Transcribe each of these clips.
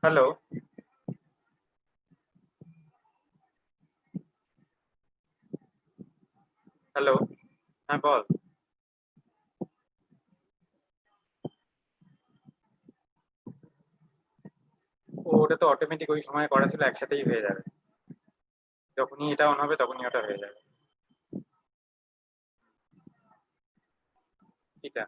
Hello, hello. হ্যাঁ, বল। ওটা তো অটোমেটিক ওই সময় করা ছিল, একসাথেই হয়ে যাবে। যখনই এটা অন হবে তখনই ওটা হয়ে যাবে। এটা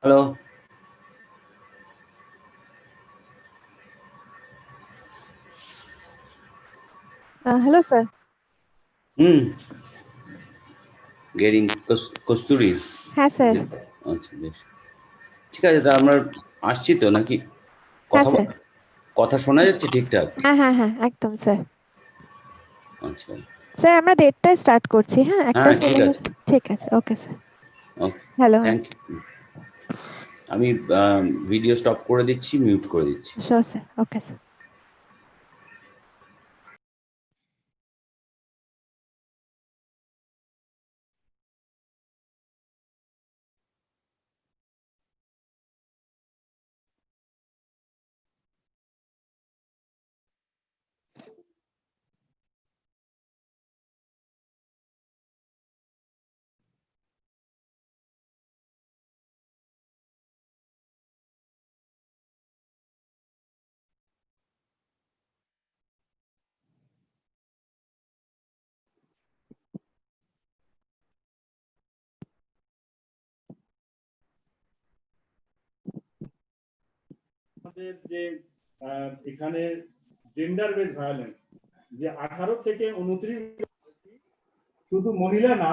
Hello. Hello, sir. Getting কস্তুরী হ্যাঁ স্যার। আচ্ছা বেশ ঠিক আছে তা আমরা আসছি তো নাকি হ্যাঁ কথা স্যার। কথা শোনা যাচ্ছে ঠিকঠাক হ্যাঁ হ্যাঁ হ্যাঁ একদম স্যার। আচ্ছা স্যার আমরা 1:30টায় স্টার্ট করছি, হ্যাঁ একটা হ্যাঁ ঠিক ষোলো। আছে ঠিক আছে, okay sir. Okay hello. Thank you আমি ভিডিও স্টপ করে দিচ্ছি মিউট করে দিচ্ছি শিওর স্যার, ওকে স্যার। আমাদের যে এখানে জেন্ডার বেস ভায়োলেন্স যে 18 থেকে 29 শুধু মহিলা না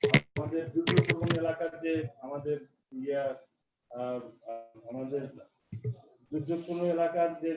আমাদের দুর্যোগপ্রবণ এলাকার যে আমাদের ইয়া আমাদের দুর্যোগপূর্ণ এলাকার যে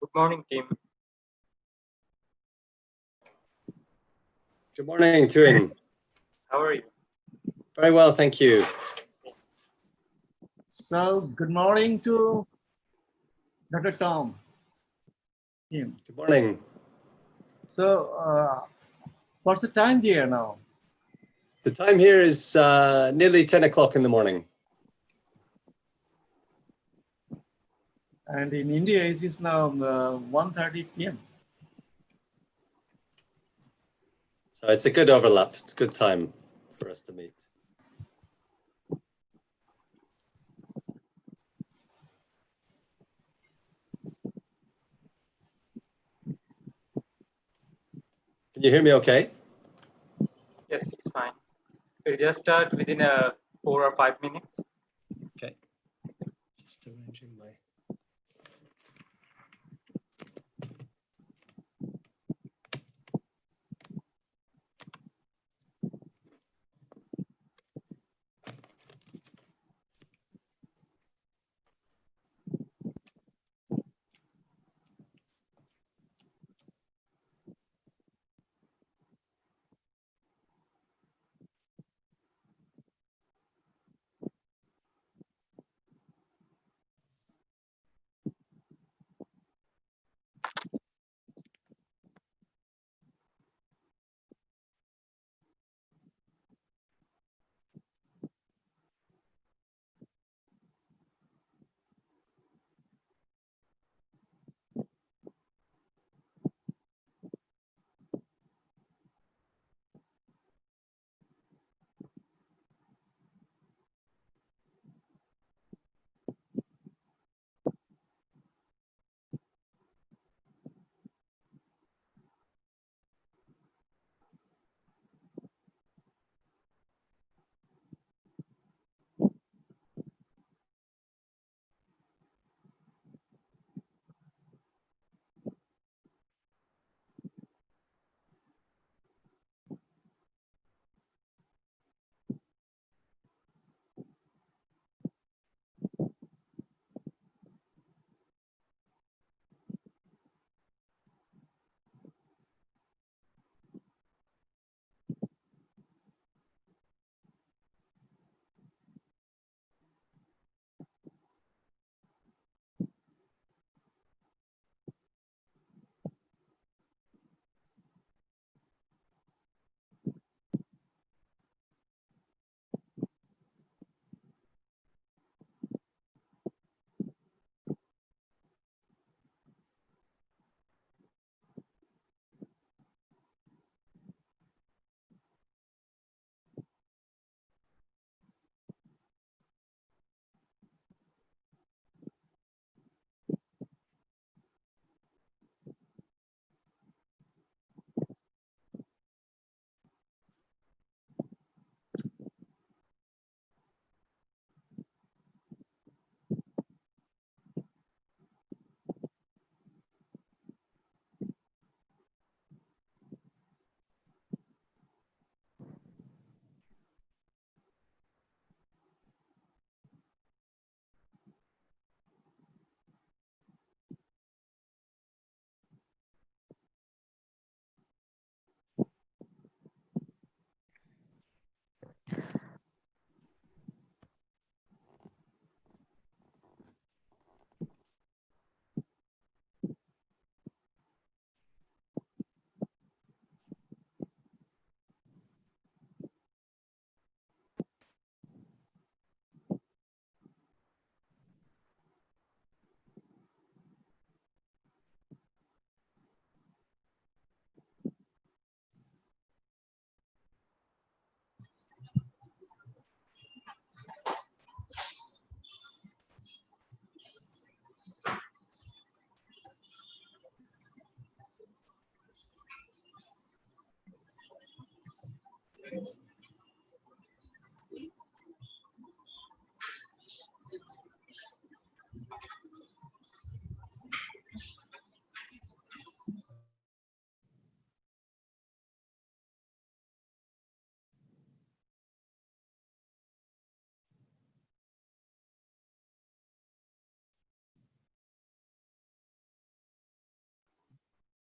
Good morning, team. Good morning, Tuin. How are you? Very well, thank you. So, good morning to Dr. Tom. Him. Good morning. So, what's the time there now? The time here is nearly 10 o'clock in the morning. And in India, it is now 1:30 p.m. So it's a good overlap. It's a good time for us to meet. Can you hear me okay? Yes, it's fine. We'll just start within 4 or 5 minutes. Okay. Just arranging my...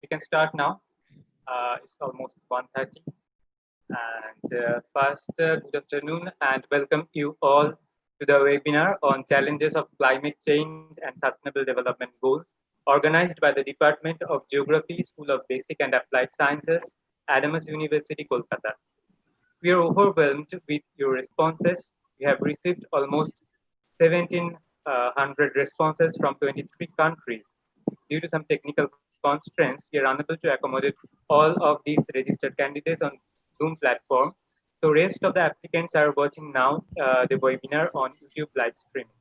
We can start now. It's almost 1:30. And first, good afternoon and welcome you all to the webinar on challenges of climate change and sustainable development goals, organized by the Department of Geography, School of Basic and Applied Sciences, Adamas University, Kolkata. We are overwhelmed with your responses. We have received almost 1,700 responses from 23 countries. Due to some technical constraints, we are unable to accommodate all of these registered candidates on Zoom platform. So rest of the applicants are watching now the webinar on YouTube live streaming.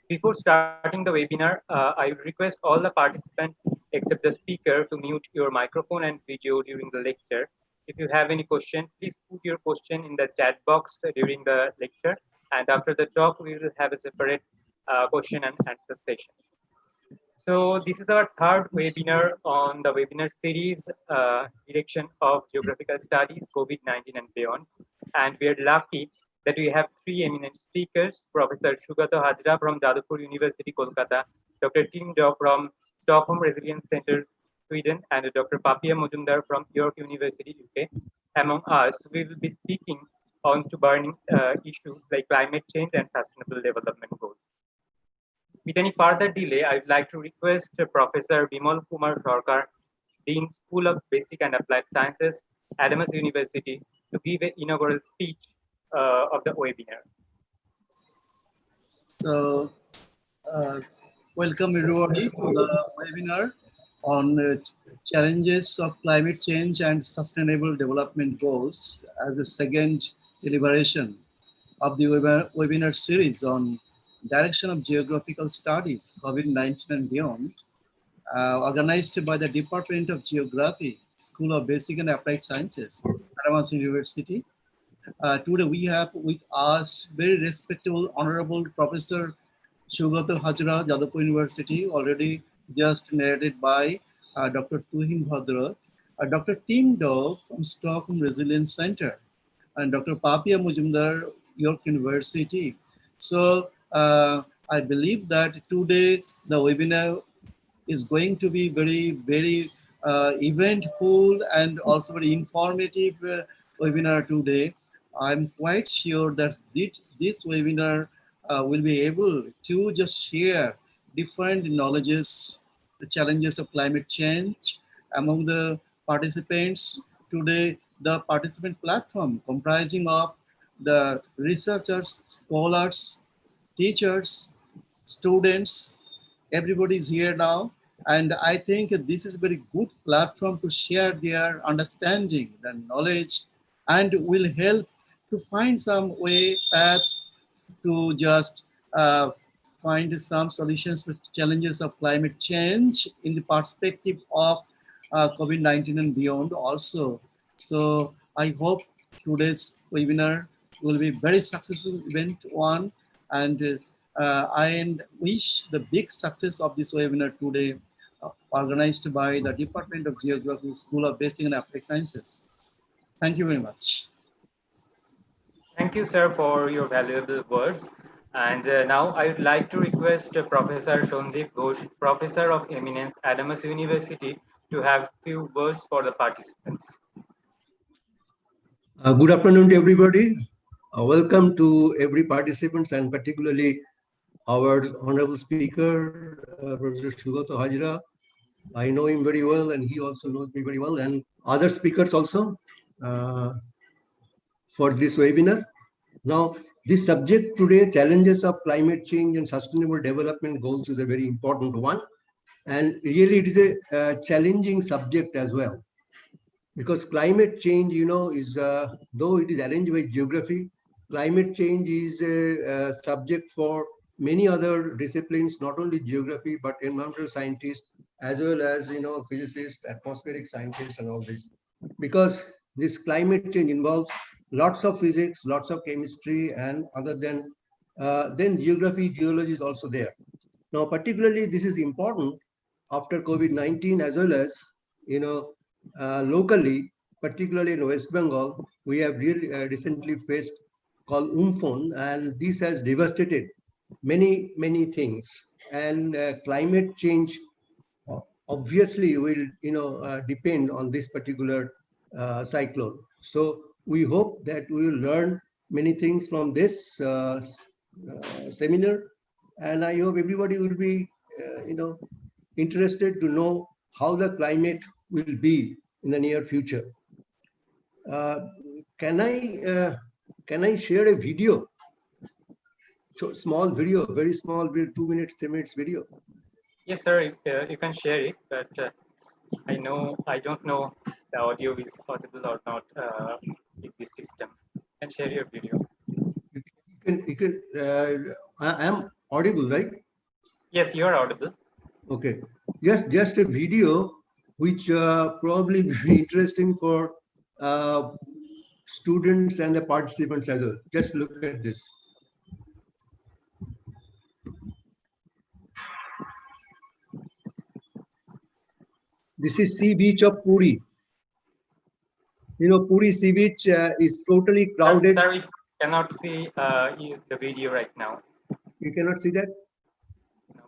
Before starting the webinar, I would request all the participants except the speaker to mute your microphone and video during the lecture. If you have any question, please put your question in the chat box during the lecture. And after the talk, we will have a separate question and answer session. So this is our third webinar on the webinar series, Direction of Geographical Studies, COVID-19 and Beyond. And we are lucky that we have three eminent speakers, Professor Sugato Hajra from Jadavpur University, Kolkata, Dr. Tim Daw from Stockholm Resilience Center, Sweden, and Dr. Papia Mujumdar from York University, UK. Among us, we will be speaking on to burning issues like climate change and sustainable development goals. With any further delay, I would like to request Professor Bimal Kumar Sarkar, Dean, School of Basic and Applied Sciences, Adamas University, to give an inaugural speech of the webinar. So, welcome everybody to the webinar on challenges of climate change and sustainable development goals as a second deliberation of the webinar series on Direction of Geographical Studies, COVID-19 and Beyond, organized by the Department of Geography, School of Basic and Applied Sciences, Adamas University. Today we have with us very respectable, honorable Professor Sugato Hajra, Jadavpur University, already just narrated by Dr. Tuhin Bhadra, Dr. Tim Daw from Stockholm Resilience Center, and Dr. Papia Mujumdar, York University. So I believe that today the webinar is going to be very eventful and also very informative webinar today. I'm quite sure that this webinar will be able to just share different knowledges, the challenges of climate change among the participants. Today, the participant platform comprising of the researchers, scholars, teachers, students, everybody is here now. And I think this is a very good platform to share their understanding, their knowledge, and will help to find some way, path to just find some solutions to challenges of climate change in the perspective of COVID-19 and beyond also. So I hope today's webinar will be very successful event one, and I wish the big success of this webinar today, organized by the Department of Geography, School of Basic and Applied Sciences. Thank you very much. Thank you, sir, for your valuable words. And now I would like to request Professor Sanjeev Ghosh, Professor of Eminence, Adamas University, to have few words for the participants. Good afternoon to everybody. Welcome to every participant, and particularly our honorable speaker, Professor Sugato Hajra. I know him very well, and he also knows me very well, and other speakers also for this webinar. Now, this subject today, challenges of climate change and sustainable development goals, is a very important one. And really it is a challenging subject as well. Because climate change, you know, is, though it is arranged by geography, climate change is a subject for many other disciplines, not only geography, but environmental scientists, as well as, you know, physicists, atmospheric scientists, and all this. Because this climate change involves lots of physics, lots of chemistry, and other than then geography, geology is also there. Now, particularly this is important after COVID-19, as well as, you know, locally, particularly in West Bengal, we have really recently faced called Umphon, and this has devastated many things. And climate change obviously will, depend on this particular cyclone. So we hope that we will learn many things from this seminar, and I hope everybody will be, interested to know how the climate will be in the near future. Uh, can I share a video? So small video, very small, 2 minutes, 3 minutes video. Yes, sir. You can share it, but I don't know the audio is audible or not in this system. You can share your video. You can. I am audible, right? Yes, you are audible. Okay. Just a video which probably be interesting for students and the participants as well. Just look at this. This is sea beach of Puri. Puri sea beach is totally crowded. Sir, we cannot see the video right now. You cannot see that? No.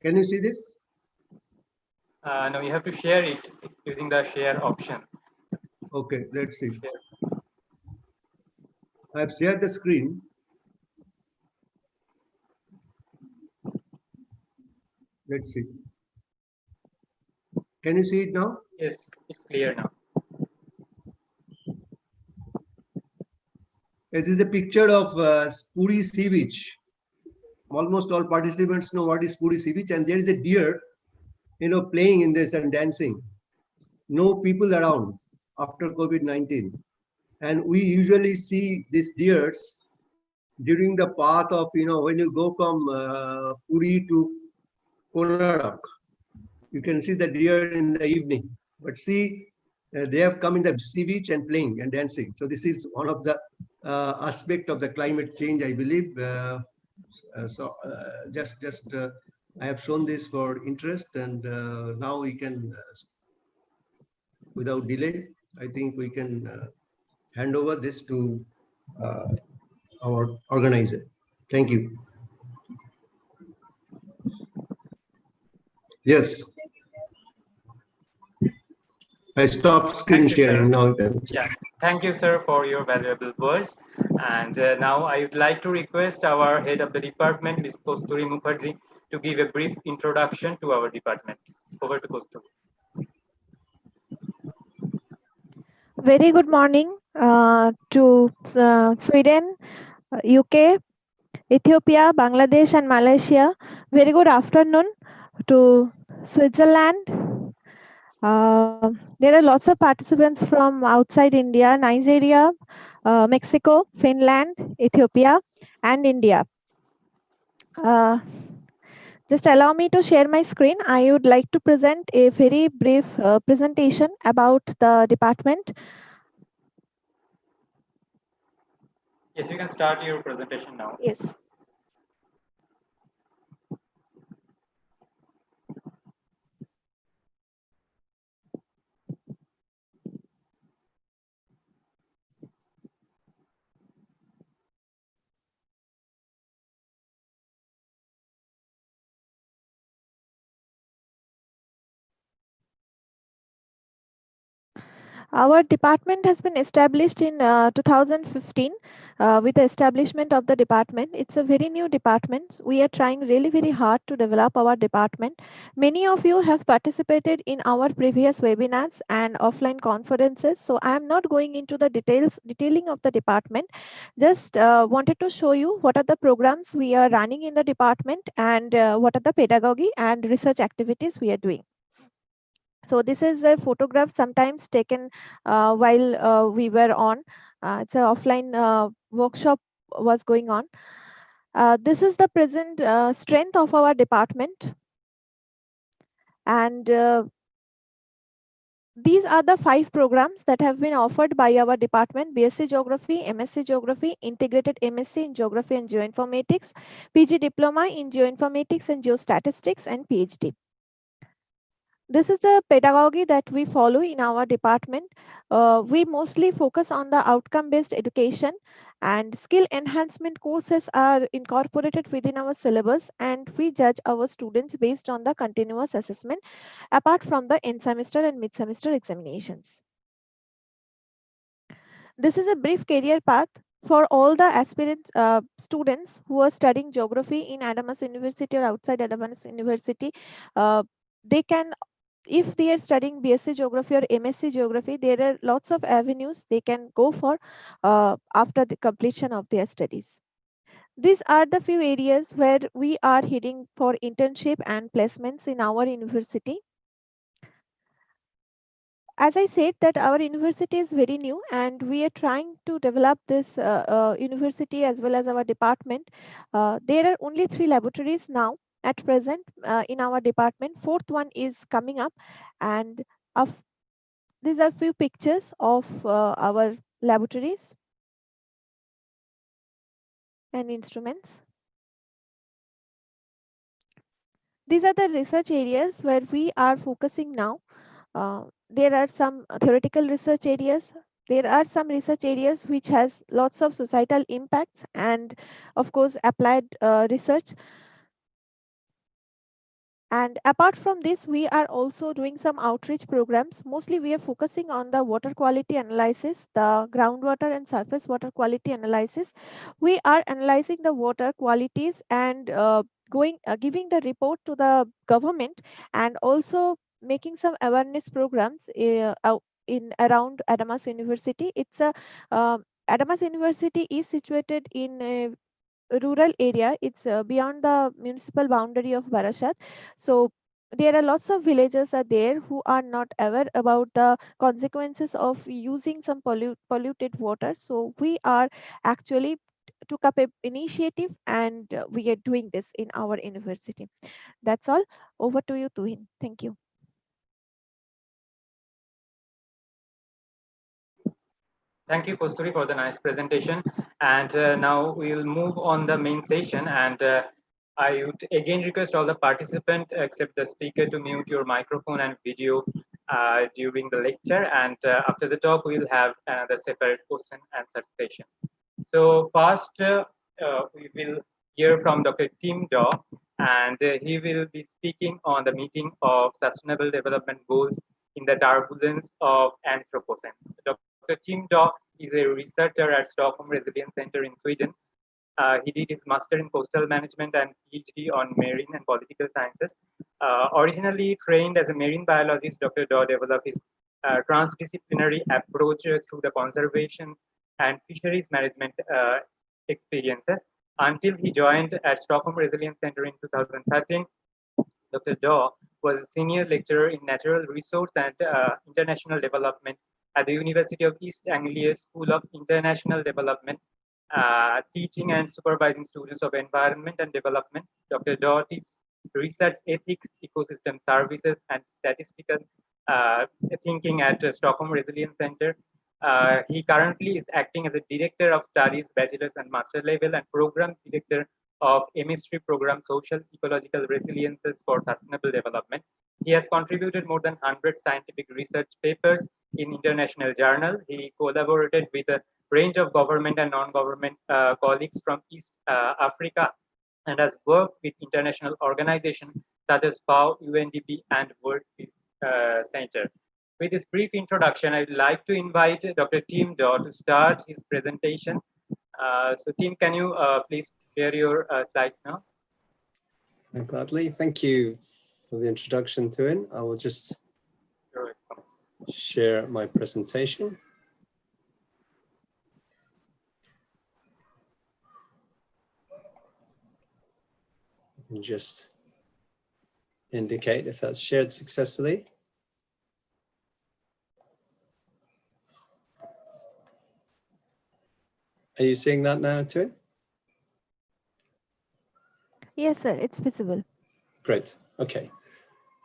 Can you see this? No, you have to share it using the share option. Okay, let's see. Share. I've shared the screen. Let's see. Can you see it now? Yes, it's clear now. This is a picture of Puri sea beach. Almost all participants know what is Puri sea beach, and there is a deer, playing in this and dancing. No people around after COVID-19, and we usually see these deers during the path of when you go from Puri to Konarak. You can see the deer in the evening, but see, they have come in the sea beach and playing and dancing. So this is one of the aspect of the climate change, I believe. I have shown this for interest, and now we can, without delay, I think we can hand over this to our organizer. Thank you. Yes. I stopped screen sharing now. Yeah, thank you, sir, for your valuable words. And now I would like to request our head of the department, Ms. Kosturi Mukherjee, to give a brief introduction to our department. Over to Kosturi. Very good morning to Sweden, UK, Ethiopia, Bangladesh, and Malaysia. Very good afternoon to Switzerland. There are lots of participants from outside India, Nigeria, Mexico, Finland, Ethiopia, and India. Just allow me to share my screen. I would like to present a very brief presentation about the department. Yes, you can start your presentation now. Yes. Our department has been established in 2015 with the establishment of the department. It's a very new department. We are trying really very hard to develop our department. Many of you have participated in our previous webinars and offline conferences. So I am not going into the detailing of the department. Just wanted to show you what are the programs we are running in the department and what are the pedagogy and research activities we are doing. So this is a photograph sometimes taken while we were on. It's an offline workshop was going on. This is the present strength of our department. And these are the 5 programs that have been offered by our department: BSc Geography, MSc Geography, Integrated MSc in Geography and Geoinformatics, PG Diploma in Geoinformatics and Geostatistics, and PhD. This is the pedagogy that we follow in our department. We mostly focus on the outcome-based education, And skill enhancement courses are incorporated within our syllabus, and we judge our students based on the continuous assessment apart from the end semester and mid semester examinations. This is a brief career path for all the aspirant students who are studying geography in Adamas University or outside Adamas University. They can, if they are studying BSc Geography or MSc Geography, there are lots of avenues they can go for after the completion of their studies. These are the few areas where we are heading for internship and placements in our university. As I said that our university is very new and we are trying to develop this university as well as our department. There are only 3 laboratories now at present in our department. 4th one is coming up, and these are few pictures of our laboratories and instruments. These are the research areas where we are focusing now. There are some theoretical research areas. There are some research areas which has lots of societal impacts, and of course applied research. And apart from this, we are also doing some outreach programs. Mostly we are focusing on the water quality analysis, the groundwater and surface water quality analysis. We are analyzing the water qualities and giving the report to the government, and also making some awareness programs in around Adamas University. Adamas University is situated in a rural area. It's beyond the municipal boundary of Barashat. So there are lots of villagers are there who are not aware about the consequences of using some polluted water. So we are actually took up an initiative, and we are doing this in our university. That's all. Over to you, Tuhin. Thank you. Thank you, Kosturi, for the nice presentation. And now we'll move on the main session. And I would again request all the participants, except the speaker, to mute your microphone and video during the lecture. And after the talk, we'll have another separate question and answer session. So first, we will hear from Dr. Tim Daw, and he will be speaking on the meeting of Sustainable Development Goals in the turbulence of Anthropocene. Dr. Tim Daw is a researcher at Stockholm Resilience Center in Sweden. He did his master in coastal management and PhD on marine and political sciences. Originally trained as a marine biologist, Dr. Daw developed his transdisciplinary approach through the conservation and fisheries management experiences until he joined at Stockholm Resilience Center in 2013. Dr. Daw was a senior lecturer in natural resource and international development at the University of East Anglia School of International Development, teaching and supervising students of environment and development. Dr. Daw teaches research ethics, ecosystem services, and statistical thinking at Stockholm Resilience Center. He currently is acting as a director of studies, bachelor's and master level, and program director of MSc program Social Ecological Resiliences for Sustainable Development. He has contributed more than 100 scientific research papers in international journals. He collaborated with a range of government and non-government colleagues from East Africa, and has worked with international organizations such as FAO, UNDP, and World Peace Center. With this brief introduction, I would like to invite Dr. Tim Daw to start his presentation. So Tim, can you please share your slides now? Gladly. Thank you for the introduction to it. I will just share my presentation. You can just indicate if that's shared successfully. Are you seeing that now, Tuin? Yes, sir, it's visible. Great. Okay.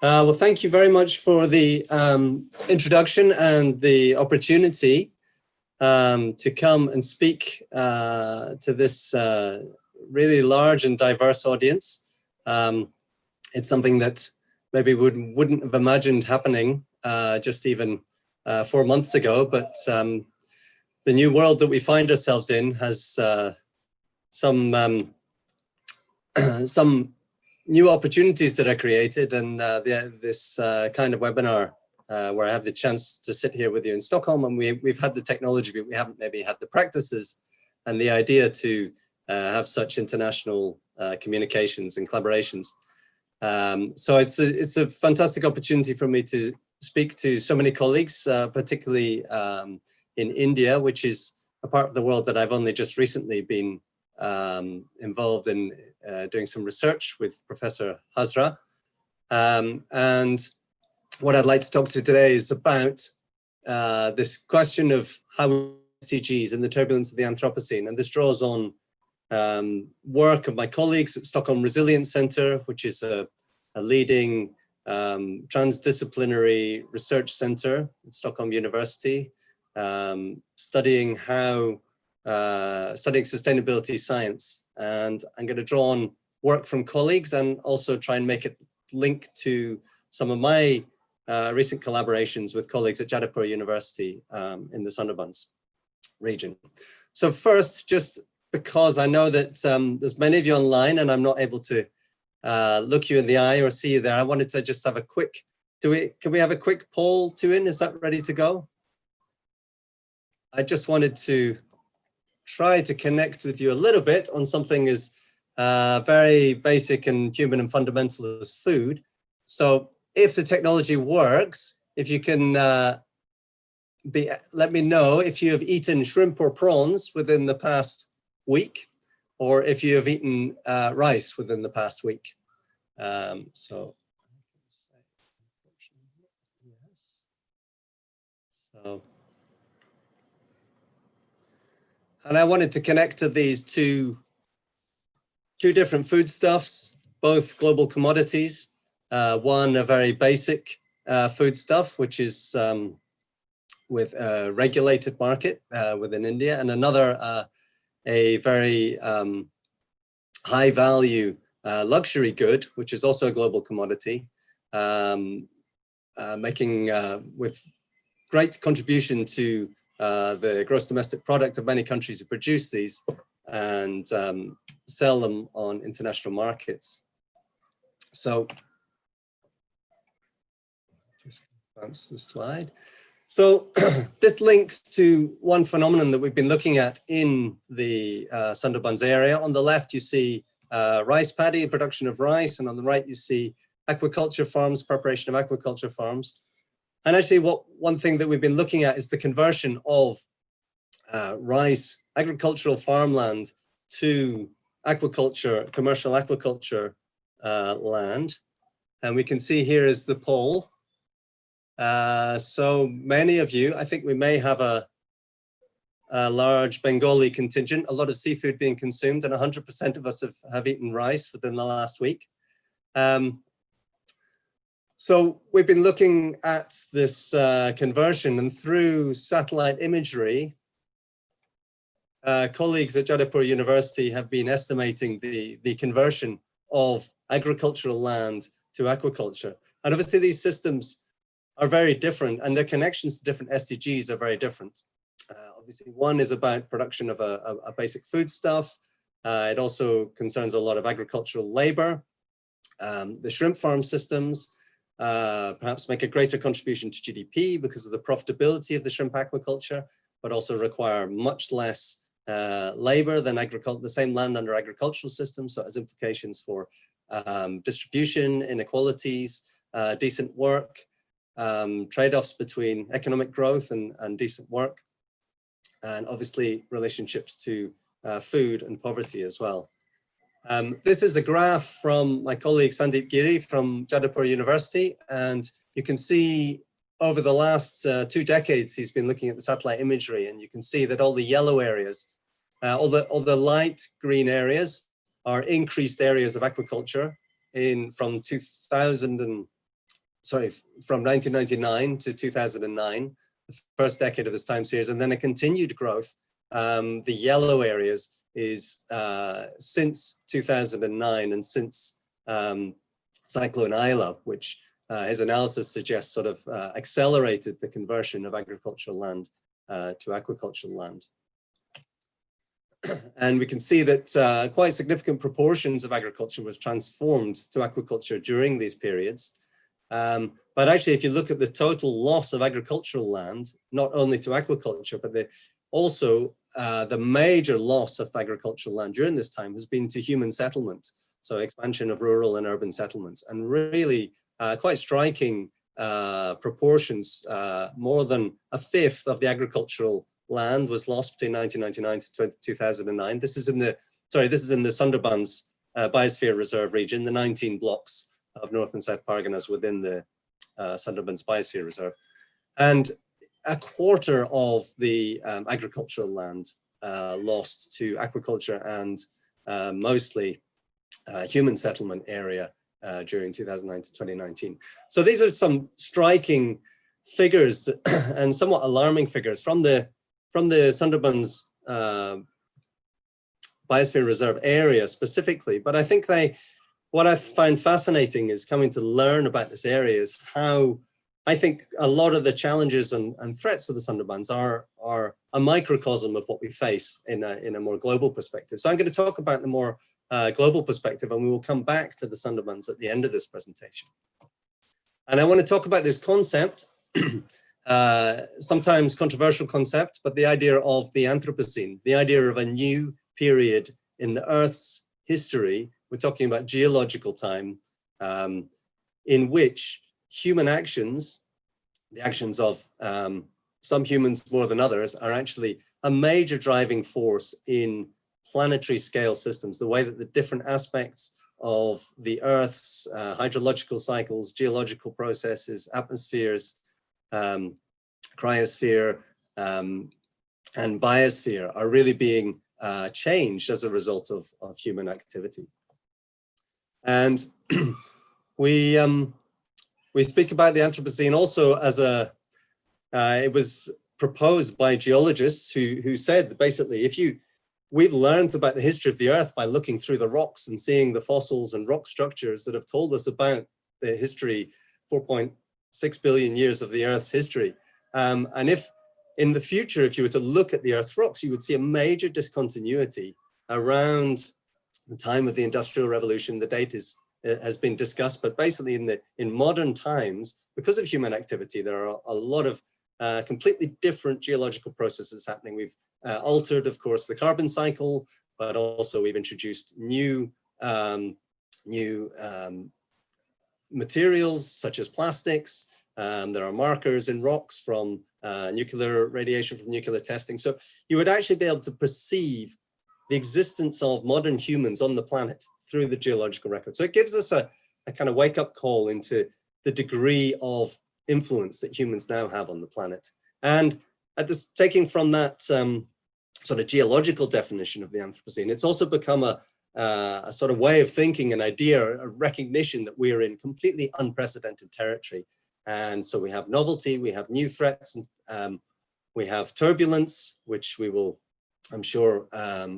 Well, thank you very much for the introduction and the opportunity to come and speak to this really large and diverse audience. It's something that maybe wouldn't have imagined happening just even 4 months ago, but the new world that we find ourselves in has some some new opportunities that are created, and this kind of webinar where I have the chance to sit here with you in Stockholm, and we've had the technology, but we haven't maybe had the practices and the idea to have such international communications and collaborations. So it's a fantastic opportunity for me to speak to so many colleagues, particularly in India, which is a part of the world that I've only just recently been involved in doing some research with Professor Hazra. And what I'd like to talk to today is about this question of how SDGs and the turbulence of the Anthropocene. And this draws on work of my colleagues at Stockholm Resilience Centre, which is a leading transdisciplinary research centre at Stockholm University, studying sustainability science. And I'm going to draw on work from colleagues and also try and make it link to some of my recent collaborations with colleagues at Jadavpur University in the Sundarbans region. So first, just because I know that there's many of you online and I'm not able to look you in the eye or see you there, I wanted to just have a quick, can we have a quick poll, Tuin? Is that ready to go? I just wanted to try to connect with you a little bit on something as very basic and human and fundamental as food. So if the technology works, if you can let me know if you have eaten shrimp or prawns within the past week, or if you have eaten rice within the past week. So and I wanted to connect to these two different foodstuffs, both global commodities. One, a very basic foodstuff, which is with a regulated market within India, and another, a very high value luxury good, which is also a global commodity, making with great contribution to the gross domestic product of many countries who produce these and sell them on international markets. So just advance the slide. So this links to one phenomenon that we've been looking at in the Sundarbans area. On the left, you see rice paddy, production of rice, and on the right, you see aquaculture farms, preparation of aquaculture farms. And actually, one thing that we've been looking at is the conversion of rice, agricultural farmland to aquaculture, commercial aquaculture land. And we can see here is the poll. So many of you, I think we may have a large Bengali contingent, a lot of seafood being consumed, and 100% of us have eaten rice within the last week. So we've been looking at this conversion, and through satellite imagery, colleagues at Jadavpur University have been estimating the conversion of agricultural land to aquaculture. And obviously these systems are very different, and their connections to different SDGs are very different. Obviously, one is about production of a basic foodstuff. It also concerns a lot of agricultural labor. The shrimp farm systems perhaps make a greater contribution to GDP because of the profitability of the shrimp aquaculture, but also require much less labor than the same land under agricultural systems. So it has implications for distribution, inequalities, decent work, trade-offs between economic growth and decent work, and obviously relationships to food and poverty as well. This is a graph from my colleague Sandeep Giri from Jadavpur University, and you can see over the last 2 decades he's been looking at the satellite imagery, and you can see that all the yellow areas, all the light green areas are increased areas of aquaculture from 1999 to 2009, the first decade of this time series, and then a continued growth. The yellow areas is since 2009 and since Cyclone Isla, which his analysis suggests sort of accelerated the conversion of agricultural land to aquacultural land. And we can see that quite significant proportions of agriculture was transformed to aquaculture during these periods. But actually, if you look at the total loss of agricultural land, not only to aquaculture, but also the major loss of agricultural land during this time has been to human settlement. So expansion of rural and urban settlements, and really quite striking proportions. More than a fifth of the agricultural land was lost between 1999 to 2009. This is in the Sundarbans Biosphere Reserve region, the 19 blocks of North and South Parganas within the Sundarbans Biosphere Reserve. And a quarter of the agricultural land lost to aquaculture and mostly human settlement area during 2009 to 2019. So these are some striking figures and somewhat alarming figures from the Sundarbans Biosphere Reserve area specifically. But I think what I find fascinating is coming to learn about this area is how I think a lot of the challenges and threats to the Sundarbans are a microcosm of what we face in a more global perspective. So I'm going to talk about the more global perspective, and we will come back to the Sundarbans at the end of this presentation. And I want to talk about this concept, sometimes controversial concept, but the idea of the Anthropocene, the idea of a new period in the Earth's history. We're talking about geological time, in which human actions, the actions of some humans more than others, are actually a major driving force in planetary scale systems, the way that the different aspects of the Earth's hydrological cycles, geological processes, atmospheres, cryosphere, and biosphere are really being changed as a result of human activity. And we speak about the Anthropocene also as it was proposed by geologists who said that basically we've learned about the history of the Earth by looking through the rocks and seeing the fossils and rock structures that have told us about the history, 4.6 billion years of the Earth's history. And if in the future, if you were to look at the Earth's rocks, you would see a major discontinuity around the time of the Industrial Revolution. The date has been discussed, but basically in modern times, because of human activity, there are a lot of completely different geological processes happening. We've altered, of course, the carbon cycle, but also we've introduced new materials such as plastics. There are markers in rocks from nuclear radiation from nuclear testing. So you would actually be able to perceive the existence of modern humans on the planet through the geological record. So it gives us a kind of wake-up call into the degree of influence that humans now have on the planet. And taking from that sort of geological definition of the Anthropocene, it's also become a sort of way of thinking, an idea, a recognition that we are in completely unprecedented territory. And so we have novelty, we have new threats, and we have turbulence, which we will, I'm sure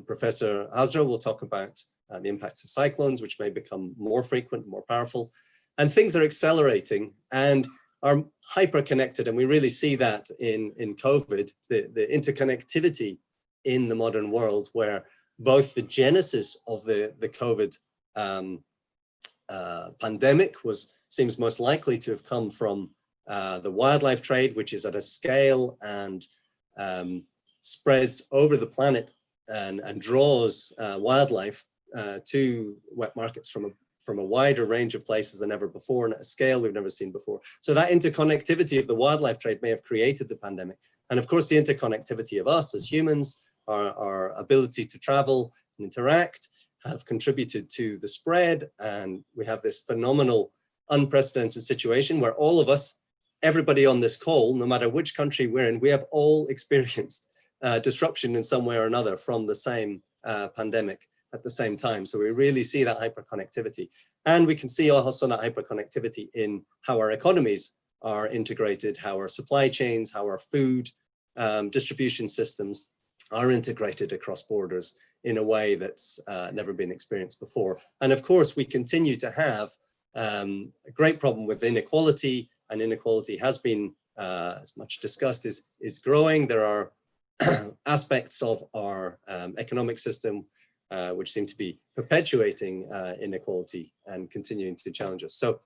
Professor Hazra will talk about the impacts of cyclones, which may become more frequent, more powerful. And things are accelerating and are hyper-connected. And we really see that in COVID, the interconnectivity in the modern world, where both the genesis of the COVID pandemic seems most likely to have come from the wildlife trade, which is at a scale and spreads over the planet and draws wildlife to wet markets from a wider range of places than ever before, and at a scale we've never seen before. So that interconnectivity of the wildlife trade may have created the pandemic. And of course, the interconnectivity of us as humans, our ability to travel and interact, have contributed to the spread. And we have this phenomenal, unprecedented situation where all of us, everybody on this call, no matter which country we're in, we have all experienced disruption in some way or another from the same pandemic at the same time. So we really see that hyperconnectivity. And we can see also that hyperconnectivity in how our economies are integrated, how our supply chains, how our food distribution systems are integrated across borders in a way that's never been experienced before. And of course, we continue to have a great problem with inequality, and inequality has been as much discussed, is growing. There are aspects of our economic system which seem to be perpetuating inequality and continuing to challenge us. So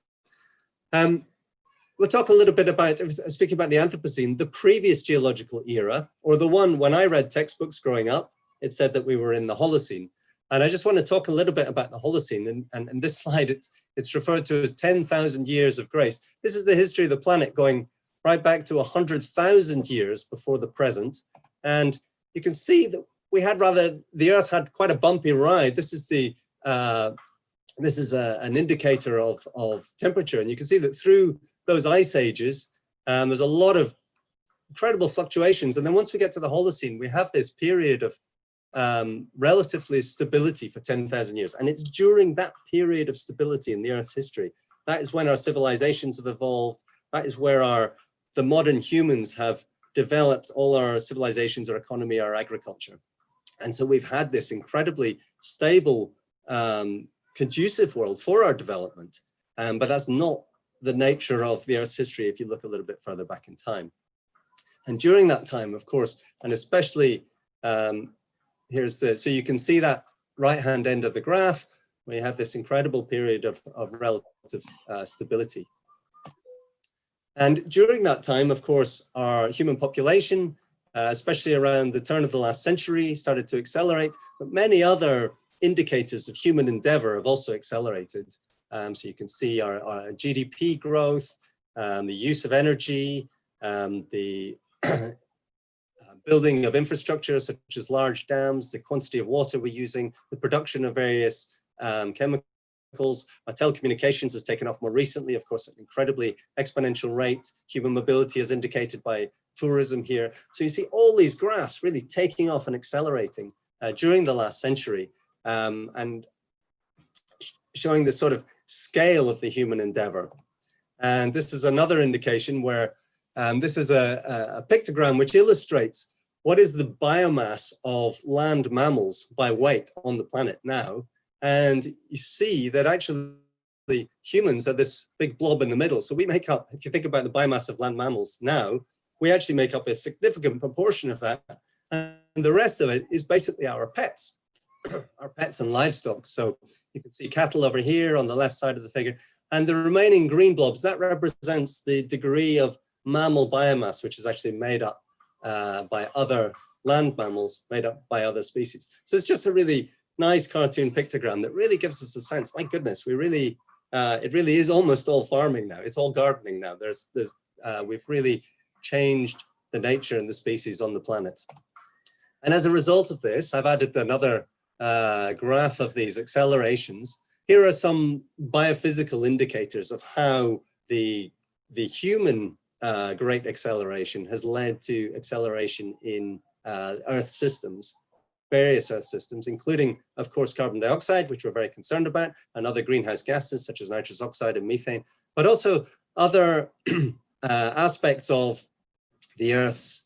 we'll talk a little bit about, speaking about the Anthropocene, the previous geological era, or the one when I read textbooks growing up, it said that we were in the Holocene. And I just want to talk a little bit about the Holocene. And this slide, it's referred to as 10,000 years of grace. This is the history of the planet going right back to 100,000 years before the present. And you can see that the Earth had quite a bumpy ride. This is an indicator of temperature. And you can see that through those ice ages, there's a lot of incredible fluctuations. And then once we get to the Holocene, we have this period of relatively stability for 10,000 years. And it's during that period of stability in the Earth's history, that is when our civilizations have evolved. That is where the modern humans have developed all our civilizations, our economy, our agriculture. And so we've had this incredibly stable, conducive world for our development. But that's not the nature of the Earth's history if you look a little bit further back in time. And during that time, of course, and especially so you can see that right-hand end of the graph, where you have this incredible period of relative stability. And during that time, of course, our human population, especially around the turn of the last century, started to accelerate, but many other indicators of human endeavor have also accelerated. So you can see our GDP growth, the use of energy, the building of infrastructure such as large dams, the quantity of water we're using, the production of various chemicals. Our telecommunications has taken off more recently, of course, at an incredibly exponential rate. Human mobility is indicated by tourism here. So you see all these graphs really taking off and accelerating during the last century, and showing the sort of scale of the human endeavor. And this is another indication where this is a pictogram which illustrates what is the biomass of land mammals by weight on the planet now. And you see that actually humans are this big blob in the middle. So we make up, if you think about the biomass of land mammals now, we actually make up a significant proportion of that. And the rest of it is basically our pets, our pets and livestock. So you can see cattle over here on the left side of the figure. And the remaining green blobs, that represents the degree of mammal biomass, which is actually made up by other land mammals, made up by other species. So it's just a really nice cartoon pictogram that really gives us a sense, my goodness, it really is almost all farming now. It's all gardening now. We've really changed the nature and the species on the planet. And as a result of this, I've added another graph of these accelerations. Here are some biophysical indicators of how the human great acceleration has led to acceleration in Earth systems, various Earth systems, including, of course, carbon dioxide, which we're very concerned about, and other greenhouse gases such as nitrous oxide and methane, but also other aspects of the Earth's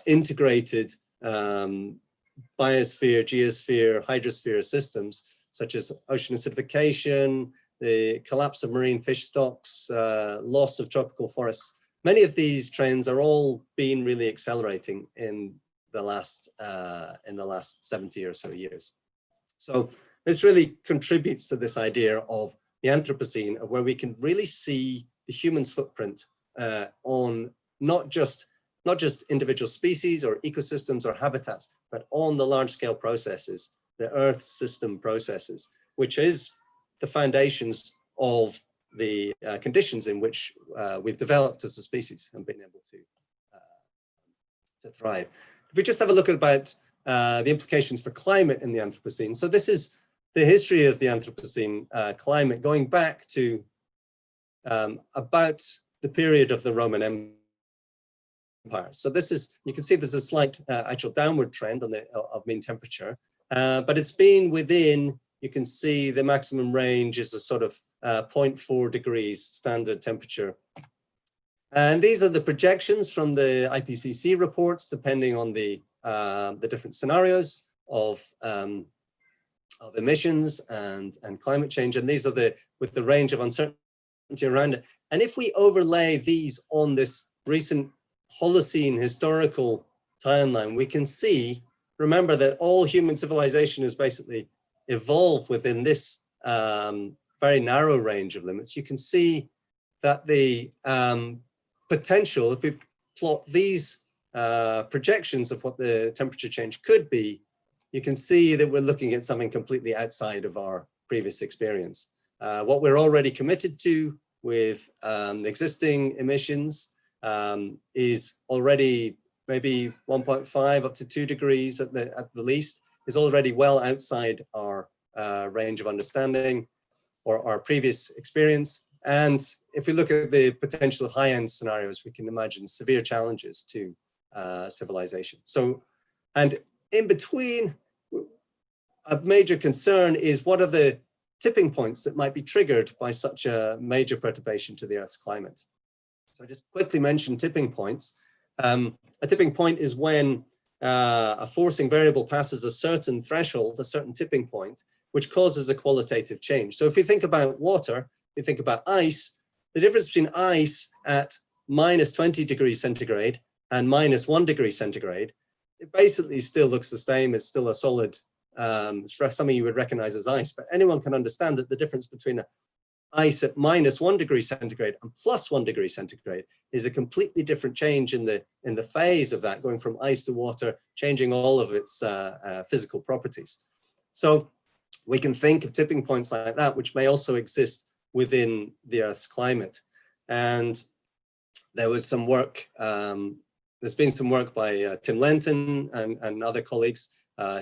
integrated biosphere, geosphere, hydrosphere systems, such as ocean acidification, the collapse of marine fish stocks, loss of tropical forests. Many of these trends are all been really accelerating in the last 70 or so years. So this really contributes to this idea of the Anthropocene, where we can really see the human's footprint on not just individual species or ecosystems or habitats, but on the large scale processes, the Earth system processes, which is the foundations of the conditions in which we've developed as a species and been able to thrive. If we just have a look at about the implications for climate in the Anthropocene. So this is the history of the Anthropocene climate going back to about the period of the Roman Empire. So this is, you can see there's a slight actual downward trend on of mean temperature, but it's been within, you can see the maximum range is a sort of 0.4 degrees standard temperature. And these are the projections from the IPCC reports, depending on the different scenarios of emissions and climate change. And these are with the range of uncertainty around it. And if we overlay these on this recent Holocene historical timeline, we can see, remember that all human civilization has basically evolved within this very narrow range of limits. You can see that the potential, if we plot these projections of what the temperature change could be, you can see that we're looking at something completely outside of our previous experience. What we're already committed to with existing emissions is already maybe 1.5 up to 2 degrees at the least, is already well outside our range of understanding or our previous experience. And if we look at the potential of high-end scenarios, we can imagine severe challenges to civilization. So, and in between, a major concern is what are the tipping points that might be triggered by such a major perturbation to the Earth's climate. So I just quickly mention tipping points. A tipping point is when a forcing variable passes a certain threshold, a certain tipping point, which causes a qualitative change. So if you think about water, you think about ice, the difference between ice at minus 20 degrees centigrade and minus 1 degree centigrade, it basically still looks the same. It's still a solid, something you would recognize as ice, but anyone can understand that the difference between ice at minus 1 degree centigrade and plus 1 degree centigrade is a completely different change in the phase of that, going from ice to water, changing all of its physical properties. So we can think of tipping points like that, which may also exist within the Earth's climate. And there was some work, there's been some work by Tim Lenton and other colleagues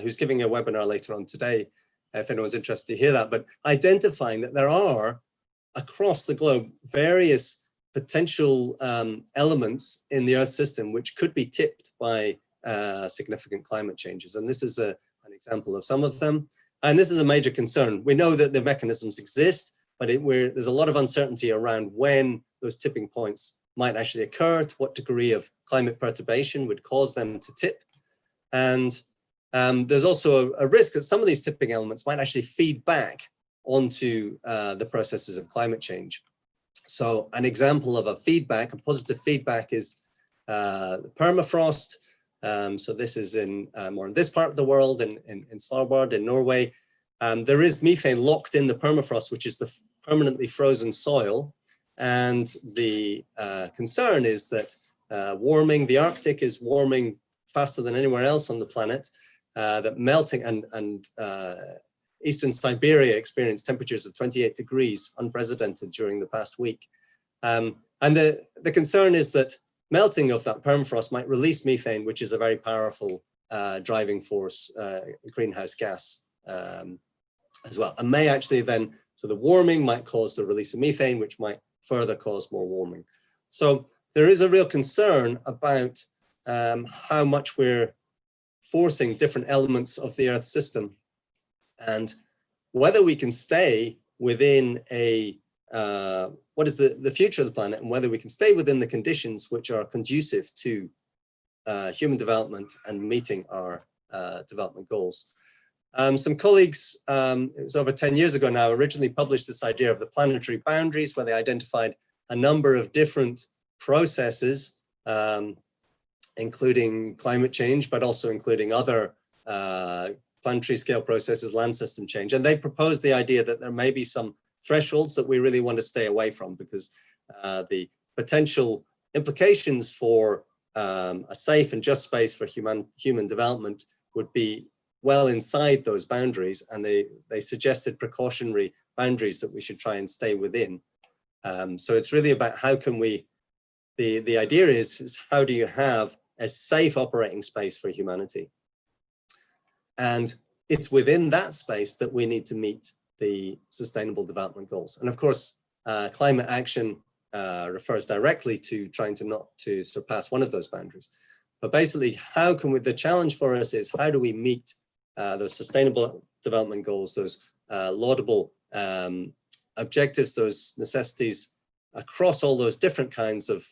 who's giving a webinar later on today, if anyone's interested to hear that, but identifying that there are across the globe various potential elements in the Earth system which could be tipped by significant climate changes. And this is an example of some of them. And this is a major concern. We know that the mechanisms exist, but there's a lot of uncertainty around when those tipping points might actually occur, to what degree of climate perturbation would cause them to tip. And there's also a risk that some of these tipping elements might actually feed back onto the processes of climate change. So an example of a positive feedback is the permafrost. So this is more in this part of the world, in Svalbard, in Norway. There is methane locked in the permafrost, which is the permanently frozen soil. And the concern is that the Arctic is warming faster than anywhere else on the planet, that melting and Eastern Siberia experienced temperatures of 28 degrees, unprecedented during the past week. And the concern is that melting of that permafrost might release methane, which is a very powerful driving force, greenhouse gas as well. And may actually then, so the warming might cause the release of methane, which might further cause more warming. So there is a real concern about how much we're forcing different elements of the Earth system, and whether we can stay within what is the future of the planet, and whether we can stay within the conditions which are conducive to human development and meeting our development goals. Some colleagues, it was over 10 years ago now, originally published this idea of the planetary boundaries, where they identified a number of different processes, including climate change, but also including other planetary scale processes, land system change. And they proposed the idea that there may be some thresholds that we really want to stay away from, because the potential implications for a safe and just space for human development would be well inside those boundaries. And they suggested precautionary boundaries that we should try and stay within. So it's really about how can the idea is how do you have a safe operating space for humanity? And it's within that space that we need to meet the Sustainable Development Goals. And of course, climate action refers directly to trying not to surpass one of those boundaries. But basically, how can we, the challenge for us is how do we meet those Sustainable Development Goals, those laudable objectives, those necessities across all those different kinds of,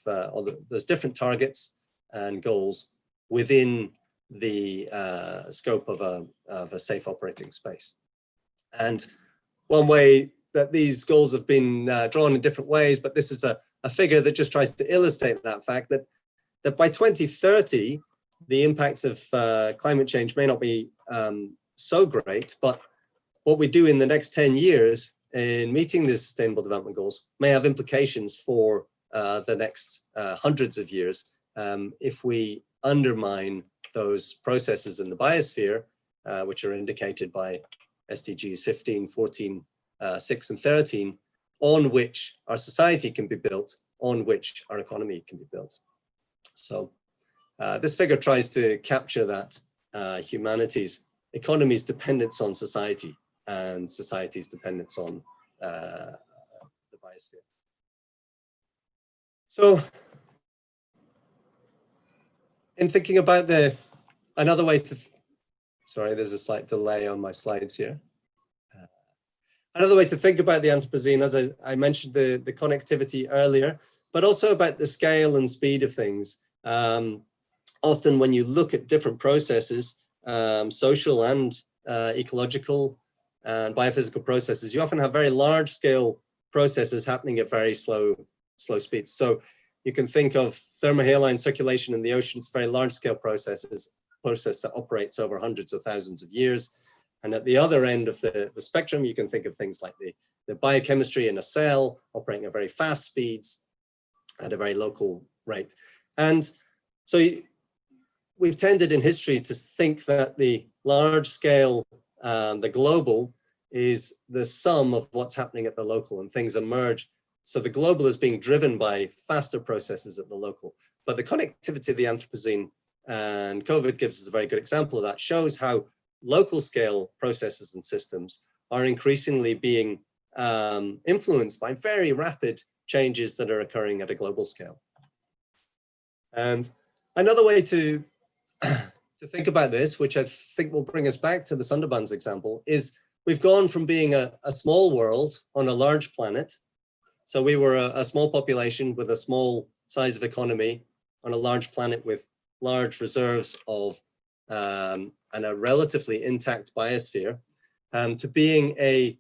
those different targets and goals within the scope of a safe operating space. And one way that these goals have been drawn in different ways, but this is a a figure that just tries to illustrate that fact that by 2030, the impacts of climate change may not be so great, but what we do in the next 10 years in meeting the Sustainable Development Goals may have implications for the next hundreds of years if we undermine those processes in the biosphere, which are indicated by SDGs 15, 14, 6, and 13, on which our society can be built, on which our economy can be built. So this figure tries to capture that humanity's economy's dependence on society and society's dependence on the biosphere. So in thinking about another way to, sorry, there's a slight delay on my slides here. Another way to think about the Anthropocene, as I mentioned the connectivity earlier, but also about the scale and speed of things. Often when you look at different processes, social and ecological and biophysical processes, you often have very large scale processes happening at very slow speeds. So you can think of thermohaline circulation in the oceans, very large scale process that operates over hundreds of thousands of years. And at the other end of the spectrum, you can think of things like the biochemistry in a cell operating at very fast speeds at a very local rate. And so we've tended in history to think that the large scale, the global, is the sum of what's happening at the local, and things emerge. So the global is being driven by faster processes at the local. But the connectivity of the Anthropocene, and COVID gives us a very good example of that, shows how local scale processes and systems are increasingly being influenced by very rapid changes that are occurring at a global scale. And another way to think about this, which I think will bring us back to the Sundarbans example, is we've gone from being a small world on a large planet. So we were a small population with a small size of economy on a large planet with large reserves of and a relatively intact biosphere, to being a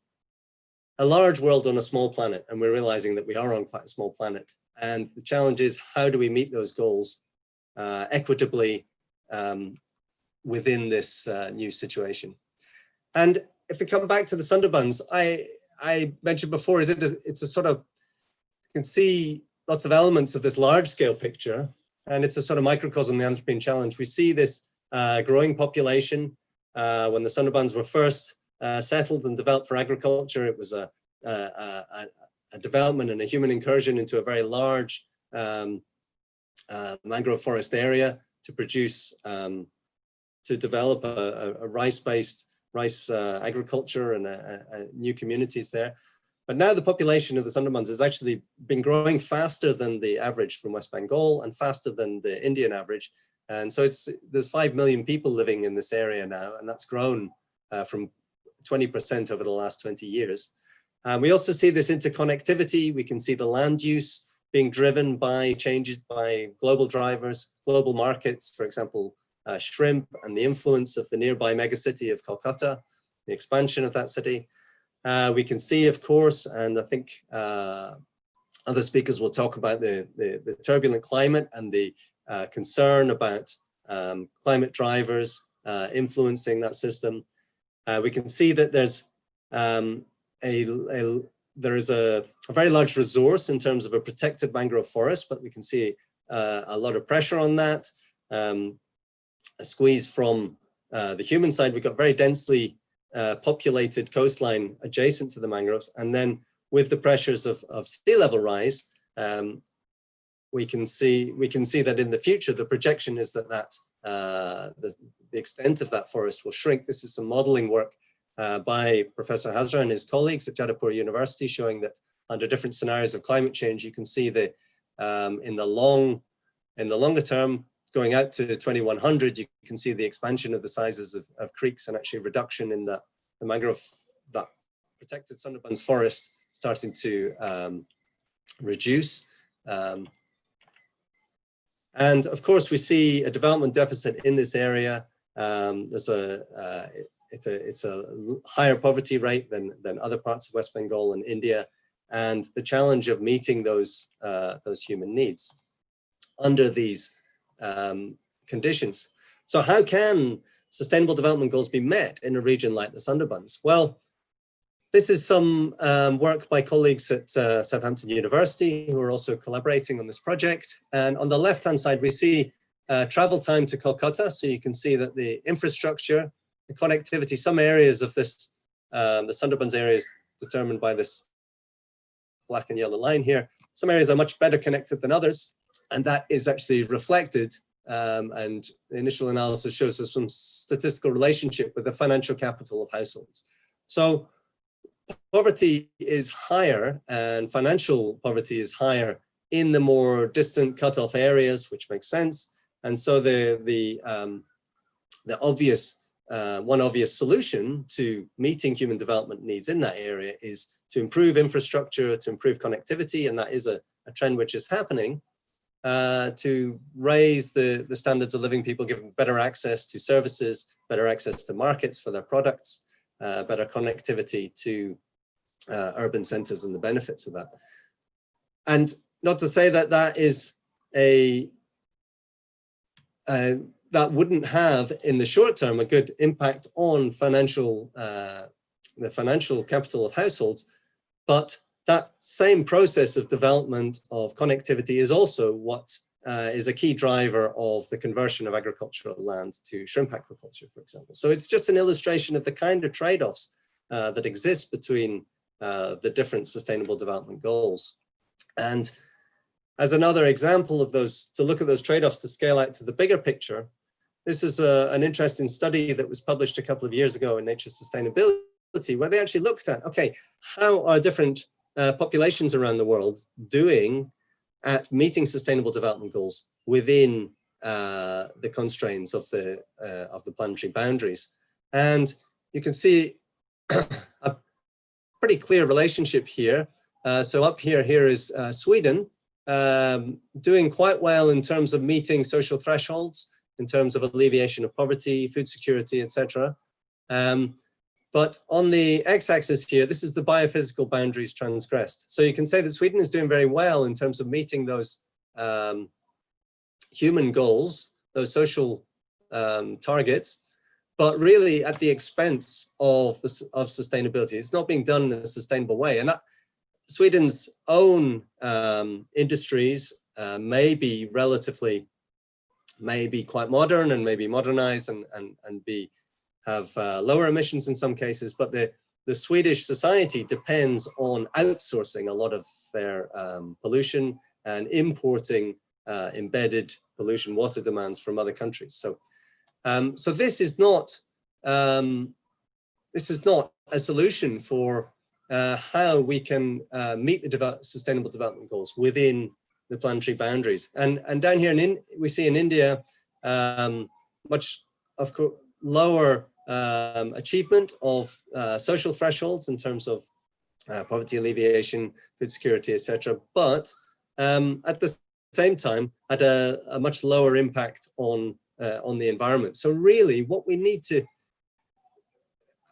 large world on a small planet. And we're realizing that we are on quite a small planet. And the challenge is, how do we meet those goals equitably within this new situation? And if we come back to the Sundarbans, I mentioned before, it's a sort of, you can see lots of elements of this large scale picture, and it's a sort of microcosm of the Anthropocene challenge. We see this growing population. When the Sundarbans were first settled and developed for agriculture, it was a development and a human incursion into a very large mangrove forest area to produce, to develop a rice-based agriculture and new communities there. But now the population of the Sundarbans has actually been growing faster than the average from West Bengal and faster than the Indian average. And so there's 5 million people living in this area now, and that's grown from 20% over the last 20 years. We also see this interconnectivity. We can see the land use being driven by changes by global drivers, global markets, for example, shrimp, and the influence of the nearby megacity of Kolkata, the expansion of that city. We can see, of course, and I think other speakers will talk about the turbulent climate and the concern about climate drivers influencing that system. We can see that there's there is a very large resource in terms of a protected mangrove forest, but we can see a lot of pressure on that. A squeeze from the human side. We've got very densely populated coastline adjacent to the mangroves, and then with the pressures of sea level rise, we can see that in the future the projection is that the extent of that forest will shrink. This is some modeling work by Professor Hazra and his colleagues at Jadavpur University, showing that under different scenarios of climate change, you can see the in the longer term, going out to 2100, you can see the expansion of the sizes of creeks and actually reduction in the mangrove, that protected Sundarbans forest starting to reduce. And of course, we see a development deficit in this area. There's it's a higher poverty rate than other parts of West Bengal and India. and the challenge of meeting those human needs under these conditions. So how can Sustainable Development Goals be met in a region like the Sundarbans? Well, this is some work by colleagues at Southampton University who are also collaborating on this project. And on the left-hand side, we see travel time to Kolkata. So you can see that the infrastructure, the connectivity, some areas of this, the Sundarbans area is determined by this black and yellow line here. Some areas are much better connected than others. And that is actually reflected, and the initial analysis shows us some statistical relationship with the financial capital of households. So poverty is higher and financial poverty is higher in the more distant cutoff areas, which makes sense. And so the obvious, one obvious solution to meeting human development needs in that area is to improve infrastructure, to improve connectivity, and that is a trend which is happening, to raise the standards of living people, give them better access to services, better access to markets for their products, better connectivity to urban centers and the benefits of that. And not to say that that is that wouldn't have in the short term a good impact on the financial capital of households, but that same process of development of connectivity is also what is a key driver of the conversion of agricultural land to shrimp aquaculture, for example. So it's just an illustration of the kind of trade-offs that exist between the different sustainable development goals. And as another example of those, to look at those trade-offs to scale out to the bigger picture, this is an interesting study that was published a couple of years ago in Nature Sustainability, where they actually looked at, okay, how are different populations around the world doing at meeting sustainable development goals within the constraints of the planetary boundaries. And you can see a pretty clear relationship here. So up here is Sweden, doing quite well in terms of meeting social thresholds, in terms of alleviation of poverty, food security, etc. But on the x-axis here, this is the biophysical boundaries transgressed. So you can say that Sweden is doing very well in terms of meeting those human goals, those social targets, but really at the expense of sustainability. It's not being done in a sustainable way. And that, Sweden's own industries may be quite modern and maybe modernized and have lower emissions in some cases, but the Swedish society depends on outsourcing a lot of their pollution and importing embedded pollution water demands from other countries. So, so this is not a solution for how we can meet the sustainable development goals within the planetary boundaries. And down here we see in India much of course lower achievement of social thresholds in terms of poverty alleviation, food security, etc. But at the same time, had a much lower impact on the environment. So really, what we need to,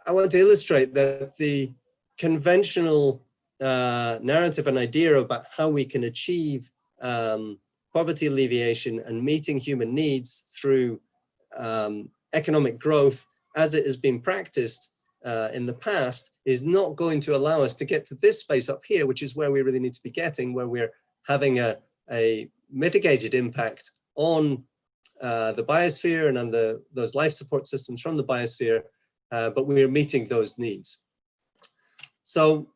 I want to illustrate that the conventional narrative and idea about how we can achieve poverty alleviation and meeting human needs through economic growth as it has been practiced in the past is not going to allow us to get to this space up here, which is where we really need to be getting, where we're having a mitigated impact on the biosphere and on those life support systems from the biosphere, but we're meeting those needs. So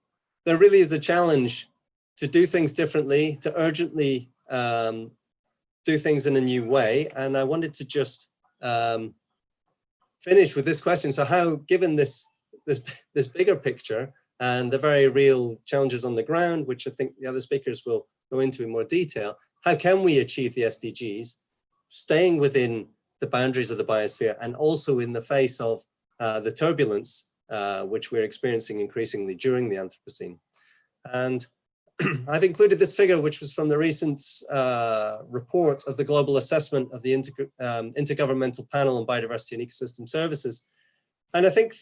there really is a challenge to do things differently, to urgently do things in a new way. And I wanted to just finish with this question. So how, given this bigger picture and the very real challenges on the ground, which I think the other speakers will go into in more detail, how can we achieve the SDGs, staying within the boundaries of the biosphere and also in the face of the turbulence which we're experiencing increasingly during the Anthropocene? And I've included this figure, which was from the recent report of the Global Assessment of the Intergovernmental Panel on Biodiversity and Ecosystem Services. And I think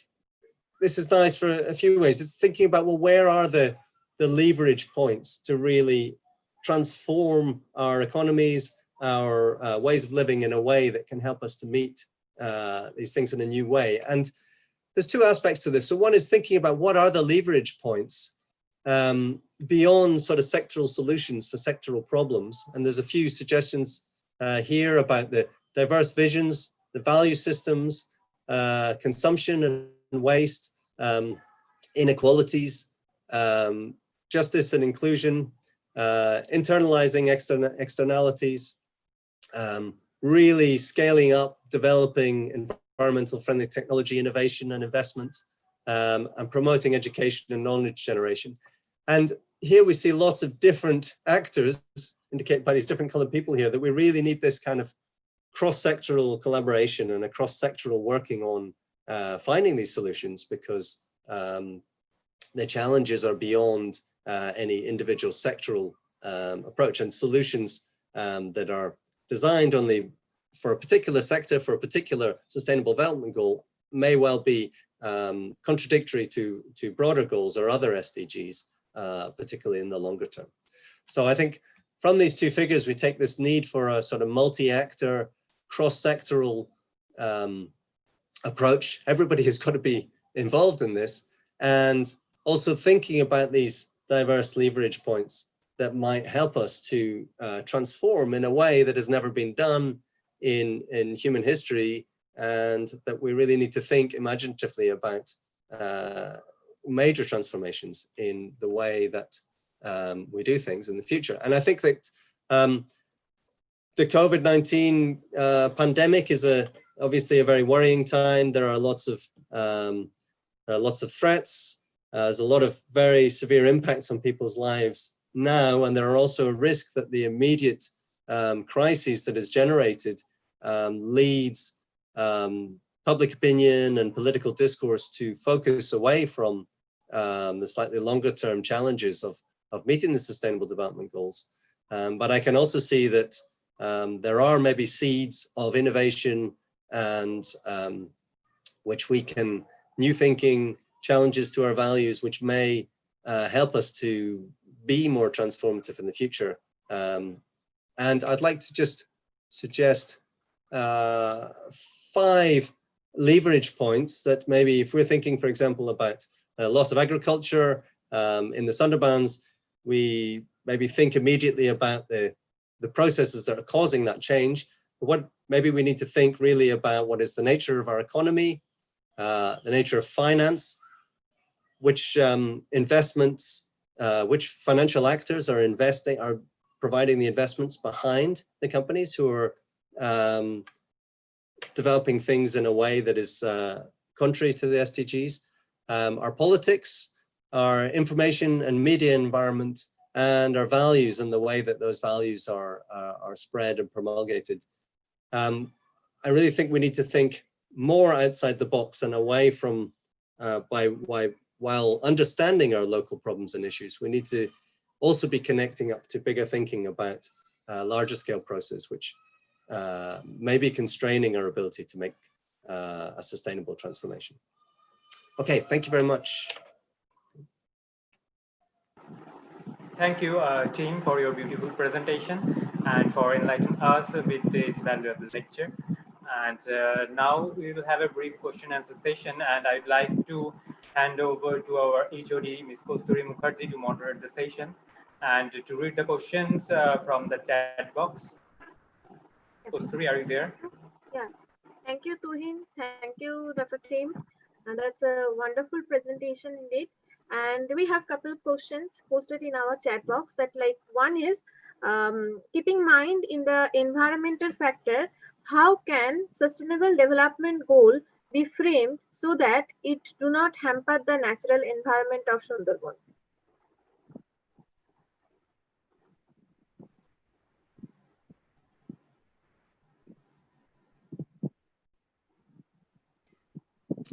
this is nice for a few ways. It's thinking about, well, where are the the leverage points to really transform our economies, our ways of living in a way that can help us to meet these things in a new way. And there's two aspects to this. So one is thinking about what are the leverage points beyond sort of sectoral solutions for sectoral problems. And there's a few suggestions here about the diverse visions, the value systems, consumption and waste, inequalities, justice and inclusion, internalizing externalities, really scaling up, developing environmental friendly technology innovation and investment, and promoting education and knowledge generation. And here we see lots of different actors indicated by these different colored people here, that we really need this kind of cross-sectoral collaboration and a cross-sectoral working on finding these solutions, because the challenges are beyond any individual sectoral approach, and solutions that are designed only for a particular sector, for a particular sustainable development goal, may well be contradictory to broader goals or other SDGs, particularly in the longer term. So I think from these two figures, we take this need for a sort of multi-actor, cross-sectoral approach. Everybody has got to be involved in this, and also thinking about these diverse leverage points that might help us to transform in a way that has never been done in human history, and that we really need to think imaginatively about major transformations in the way that we do things in the future. And I think that the COVID-19 pandemic is obviously a very worrying time. There are lots of threats. There's a lot of very severe impacts on people's lives now, and there are also a risk that the immediate crisis that is generated leads public opinion and political discourse to focus away from the slightly longer term challenges of meeting the Sustainable Development Goals. But I can also see that there are maybe seeds of innovation and which we can, new thinking, challenges to our values, which may help us to be more transformative in the future. And I'd like to just suggest 5 leverage points that maybe, if we're thinking, for example, about loss of agriculture in the Sundarbans, we maybe think immediately about the processes that are causing that change. But what maybe we need to think really about what is the nature of our economy, the nature of finance, which investments, which financial actors are providing the investments behind the companies who are developing things in a way that is contrary to the SDGs, our politics, our information and media environment, and our values and the way that those values are spread and promulgated. I really think we need to think more outside the box and away from, while understanding our local problems and issues, we need to also be connecting up to bigger thinking about larger scale process, which may be constraining our ability to make a sustainable transformation. Okay, thank you very much. Thank you, team, for your beautiful presentation and for enlightening us with this valuable lecture. And now we will have a brief question and answer session, and I'd like to hand over to our HOD, Ms. Kosturi Mukherjee, to moderate the session and to read the questions from the chat box. Kosturi, are you there? Yeah. Thank you, Tuhin. Thank you, Dr. Tim. And that's a wonderful presentation indeed. And we have a couple of questions posted in our chat box. That, like, one is, keeping in mind in the environmental factor, how can sustainable development goal be framed so that it do not hamper the natural environment of Sundarban?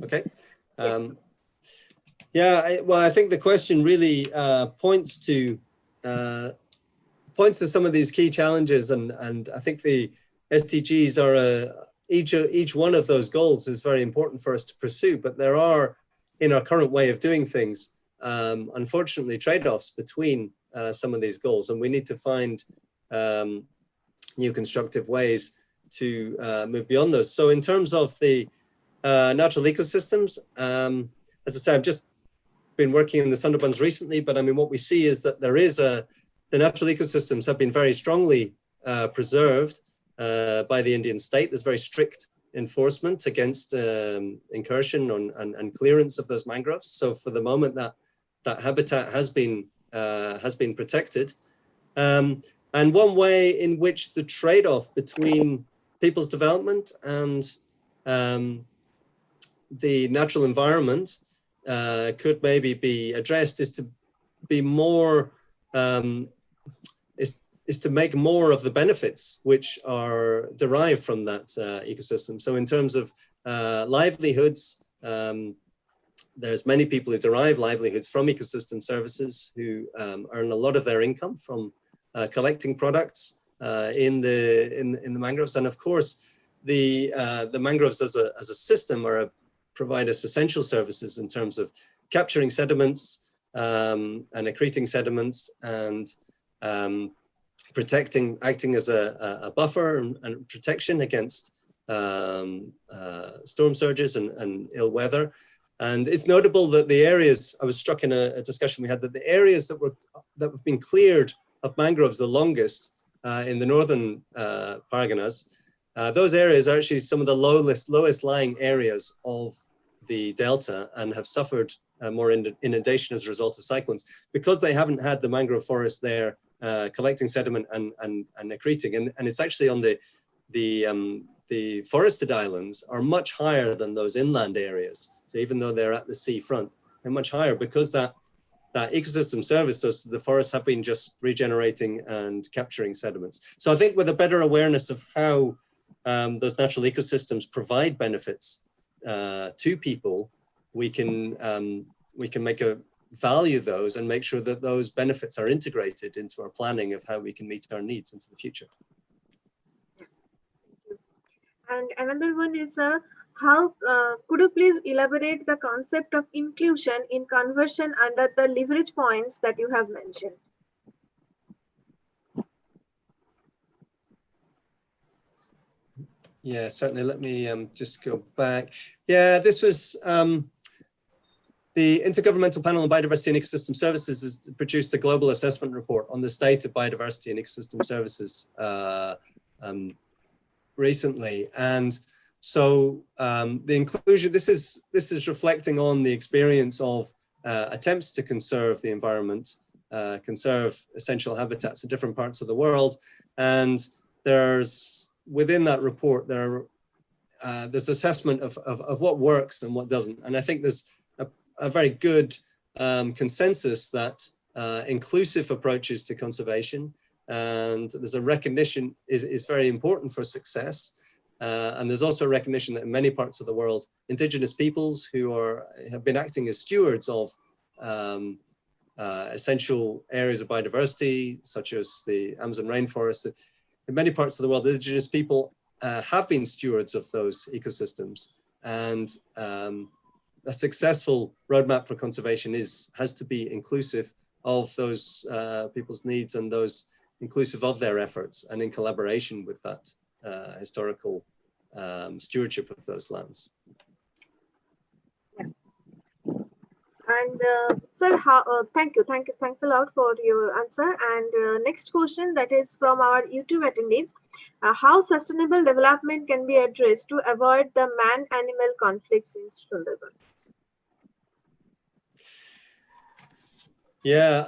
Okay. Yeah, well, I think the question really points to some of these key challenges, and I think the SDGs are each one of those goals is very important for us to pursue. But there are, in our current way of doing things, unfortunately, trade-offs between some of these goals, and we need to find new constructive ways to move beyond those. So in terms of the natural ecosystems, as I said, I've just been working in the Sundarbans recently, but I mean, what we see is that there is the natural ecosystems have been very strongly preserved by the Indian state. There's very strict enforcement against incursion and clearance of those mangroves. So for the moment, that habitat has been protected. And one way in which the trade-off between people's development and the natural environment could maybe be addressed is to be more, is to make more of the benefits which are derived from that ecosystem. So in terms of livelihoods, there's many people who derive livelihoods from ecosystem services who earn a lot of their income from collecting products in the mangroves. And of course, the mangroves as a system provide us essential services in terms of capturing sediments and accreting sediments and acting as a buffer and protection against storm surges and ill weather. And it's notable that the areas, I was struck in a discussion we had, that the areas that have been cleared of mangroves the longest in the northern Parganas, those areas are actually some of the lowest lying areas of the delta and have suffered more inundation as a result of cyclones because they haven't had the mangrove forest there collecting sediment and accreting. And it's actually on the forested islands are much higher than those inland areas. So even though they're at the seafront, they're much higher because that ecosystem service, the forests have been just regenerating and capturing sediments. So I think with a better awareness of how those natural ecosystems provide benefits to people, we can value those and make sure that those benefits are integrated into our planning of how we can meet our needs into the future. And another one is how could you please elaborate the concept of inclusion in conversion under the leverage points that you have mentioned? Yeah, certainly. Let me just go back. Yeah, this was the Intergovernmental Panel on Biodiversity and Ecosystem Services has produced a global assessment report on the state of biodiversity and ecosystem services recently. And so the inclusion, this is reflecting on the experience of attempts to conserve the environment, conserve essential habitats in different parts of the world. And within that report, there's assessment of what works and what doesn't. And I think there's a very good consensus that inclusive approaches to conservation and there's a recognition is very important for success. And there's also a recognition that in many parts of the world, indigenous peoples who have been acting as stewards of essential areas of biodiversity, such as the Amazon rainforest, in many parts of the world, indigenous people have been stewards of those ecosystems. And a successful roadmap for conservation has to be inclusive of those people's needs and those inclusive of their efforts and in collaboration with that historical stewardship of those lands. Yeah. And sir, thanks a lot for your answer. And next question that is from our YouTube attendees: how sustainable development can be addressed to avoid the man-animal conflicts in Sundarban? Yeah,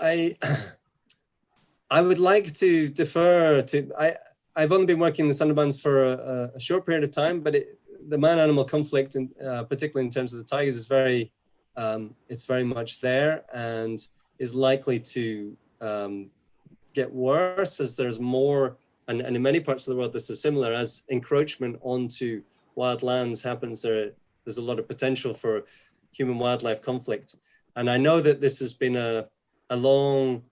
I would like to defer to, I've only been working in the Sundarbans for a short period of time, but the man-animal conflict, particularly in terms of the tigers, is it's very much there and is likely to get worse as there's more, and in many parts of the world this is similar, as encroachment onto wild lands happens, there's a lot of potential for human-wildlife conflict. And I know that this has been a long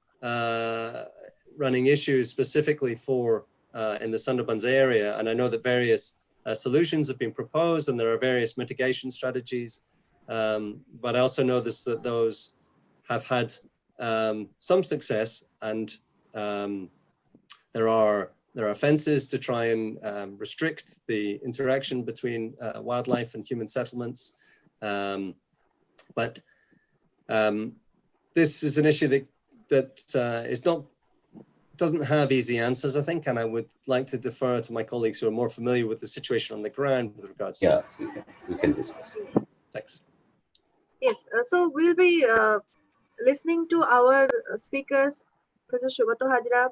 running issue specifically for in the Sundarbans area. And I know that various solutions have been proposed and there are various mitigation strategies. But I also know that those have had some success, and there are fences to try and restrict the interaction between wildlife and human settlements. But this is an issue that doesn't have easy answers, I think, and I would like to defer to my colleagues who are more familiar with the situation on the ground with regards to that. We can discuss. Thanks. Yes, so we'll be listening to our speakers, Professor Sugato Hajra,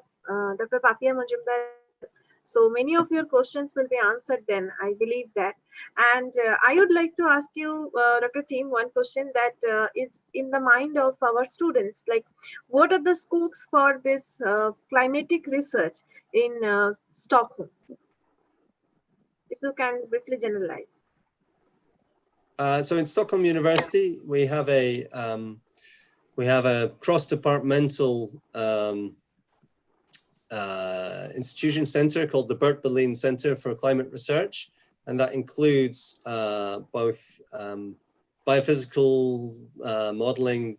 Dr. Papia Majumdar. So many of your questions will be answered then, I believe that. And I would like to ask you, Dr. Team, one question that is in the mind of our students, like what are the scopes for this climatic research in Stockholm? If you can briefly generalize. So in Stockholm University, we have a cross-departmental institution center called the Bert Berlin Center for Climate Research, and that includes both biophysical modeling,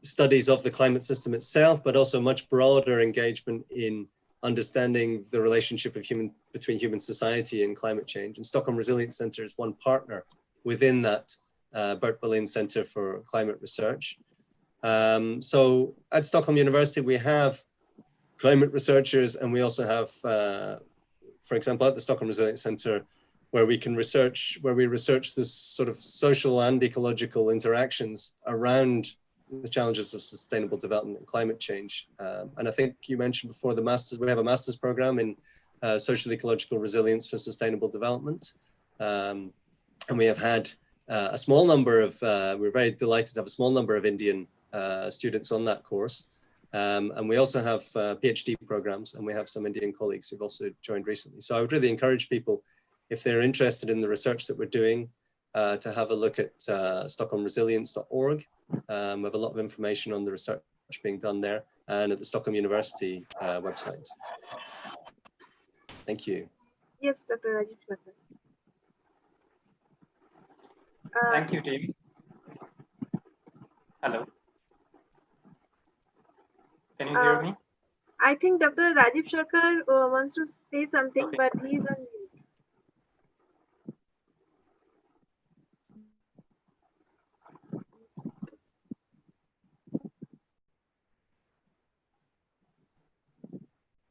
studies of the climate system itself, but also much broader engagement in understanding the relationship between human society and climate change. And Stockholm Resilience Center is one partner within that Bert Berlin Center for Climate Research. So at Stockholm University, we have climate researchers, and we also have, for example, at the Stockholm Resilience Center, where we research this sort of social and ecological interactions around the challenges of sustainable development and climate change. And I think you mentioned before we have a master's program in social ecological resilience for sustainable development. And we have had a small number of, we're very delighted to have a small number of Indian students on that course. And we also have PhD programs, and we have some Indian colleagues who've also joined recently. So I would really encourage people, if they're interested in the research that we're doing, to have a look at stockholmresilience.org. We have a lot of information on the research being done there, and at the Stockholm University website. Thank you. Yes, Dr. Rajiv Shweta. Thank you, team. Hello. Can you hear me? I think Dr. Rajiv Sharkar wants to say something, Okay. but he's on mute.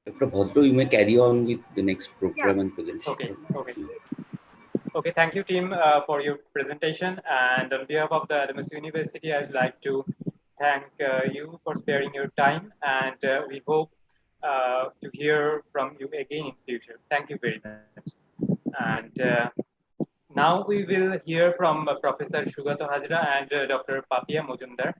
Dr. Bhadra, you may carry on with the next program and presentation. Okay, thank you, team, for your presentation. And on behalf of the Adamas University, I'd like to thank you for sparing your time, and we hope to hear from you again in future. Thank you very much. And now we will hear from Professor Sugato Hajra and Dr. Papia Majumdar.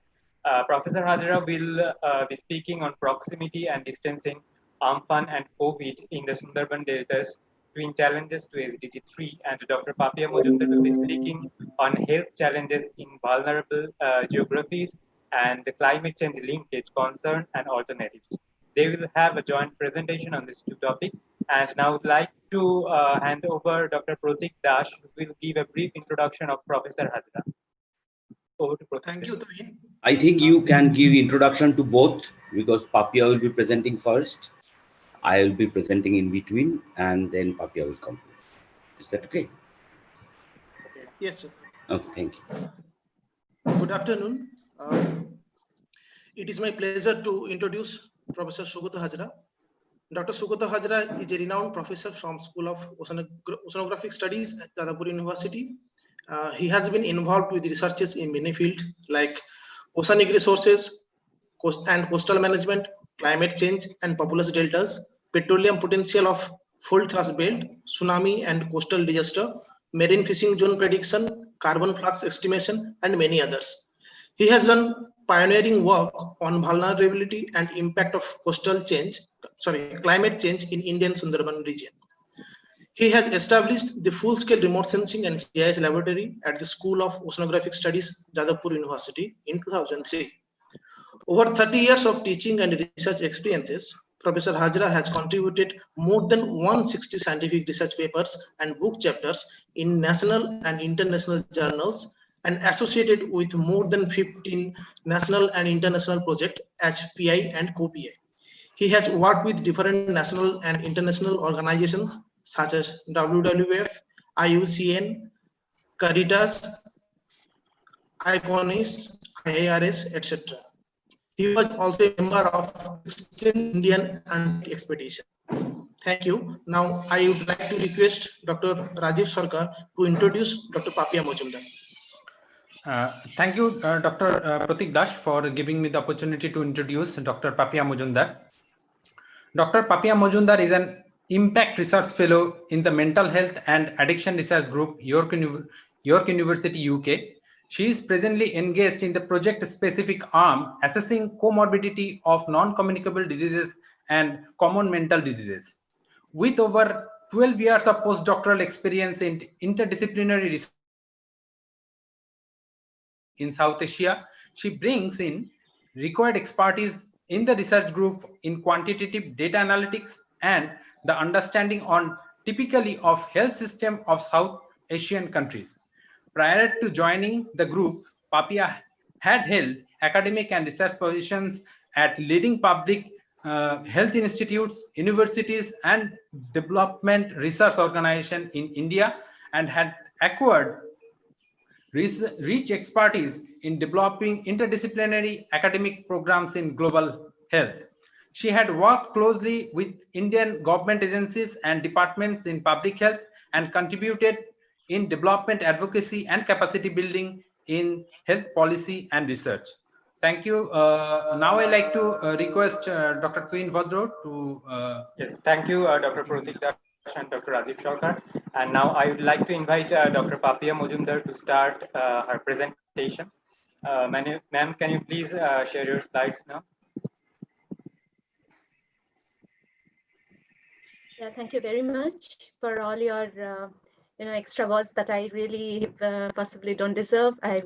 Professor Hajra will be speaking on proximity and distancing, Amphan and COVID in the Sundarban deltas, twin challenges to SDG 3, and Dr. Papia Majumdar will be speaking on health challenges in vulnerable geographies and the climate change linkage, concern, and alternatives. They will have a joint presentation on these two topics. And now I would like to hand over Dr. Pratik Dash, who will give a brief introduction of Professor Hajra. Over to Pratik. Thank you, Tuhin. I think you can give introduction to both, because Papia will be presenting first. I will be presenting in between, and then Papia will come. Is that okay? Yes, sir. Okay, thank you. Good afternoon. It is my pleasure to introduce Professor Sugato Hajra. Dr. Sugato Hajra is a renowned professor from School of Oceanographic Studies at Jadavpur University. He has been involved with researches in many fields like oceanic resources and coastal management, climate change and populous deltas, petroleum potential of full thrust belt, tsunami and coastal disaster, marine fishing zone prediction, carbon flux estimation, and many others. He has done pioneering work on vulnerability and impact of climate change in Indian Sundarban region. He has established the full-scale remote sensing and GIS laboratory at the School of Oceanographic Studies, Jadavpur University in 2003. Over 30 years of teaching and research experiences, Professor Hajra has contributed more than 160 scientific research papers and book chapters in national and international journals and associated with more than 15 national and international projects as PI and co-PI. He has worked with different national and international organizations such as WWF, IUCN, Caritas, ICONIS, IARS, etc. He was also a member of 16th Indian Antarctic Expedition. Thank you. Now I would like to request Dr. Rajiv Sarkar to introduce Dr. Papia Majumdar. Thank you, Dr. Pratik Dash, for giving me the opportunity to introduce Dr. Papia Majumdar. Dr. Papia Majumdar is an Impact Research Fellow in the Mental Health and Addiction Research Group, York University, UK. She is presently engaged in the project-specific arm assessing comorbidity of non-communicable diseases and common mental diseases. With over 12 years of postdoctoral experience in interdisciplinary research in South Asia, she brings in required expertise in the research group in quantitative data analytics and the understanding on typically of health system of South Asian countries. Prior to joining the group, Papia had held academic and research positions at leading public health institutes, universities, and development research organizations in India, and had acquired rich expertise in developing interdisciplinary academic programs in global health. She had worked closely with Indian government agencies and departments in public health and contributed in development advocacy and capacity building in health policy and research. Thank you. Now I'd like to request Dr. Tuhin Bhadro to... Yes, thank you, Dr. Pratik Dash and Dr. Rajiv Sarkar. And now I would like to invite Dr. Papia Majumdar to start her presentation. Ma'am, can you please share your slides now? Yeah, thank you very much for all your extra words that I really possibly don't deserve. I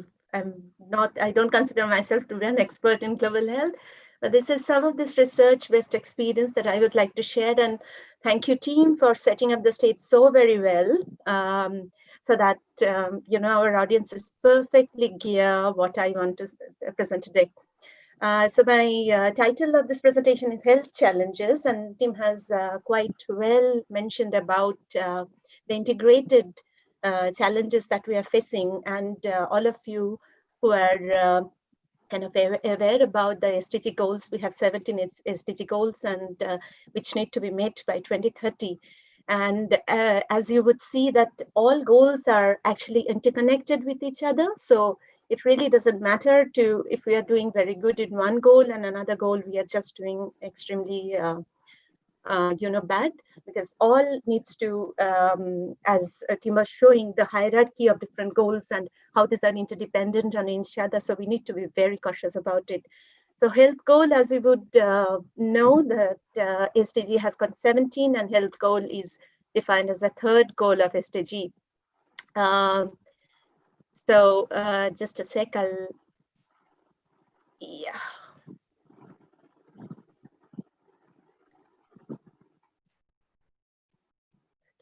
don't consider myself to be an expert in global health, but this is some of this research-based experience that I would like to share. And thank you, team, for setting up the stage so very well, so that our audience is perfectly geared what I want to present today. So my title of this presentation is Health Challenges, and Tim has quite well mentioned about the integrated challenges that we are facing, and all of you who are kind of aware about the SDG goals. We have 17 SDG goals, and which need to be met by 2030. And as you would see that all goals are actually interconnected with each other. So it really doesn't matter if we are doing very good in one goal and another goal we are just doing extremely bad, because all needs to, as Tim was showing, the hierarchy of different goals and how these are interdependent on each other. So we need to be very cautious about it. So health goal, as you would know, that SDG has got 17, and health goal is defined as a third goal of SDG. So just a sec, yeah.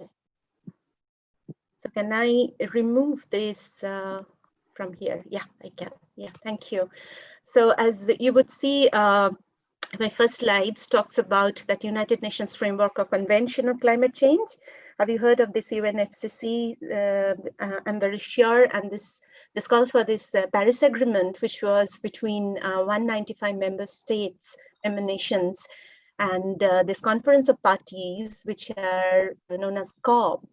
Okay. So can I remove this from here? Yeah, I can. Yeah, thank you. So as you would see, my first slides talks about that United Nations Framework of Convention on Climate Change. Have you heard of this UNFCCC? I'm very sure. And this calls for this Paris Agreement, which was between 195 member states, member nations, and this Conference of Parties, which are known as COP.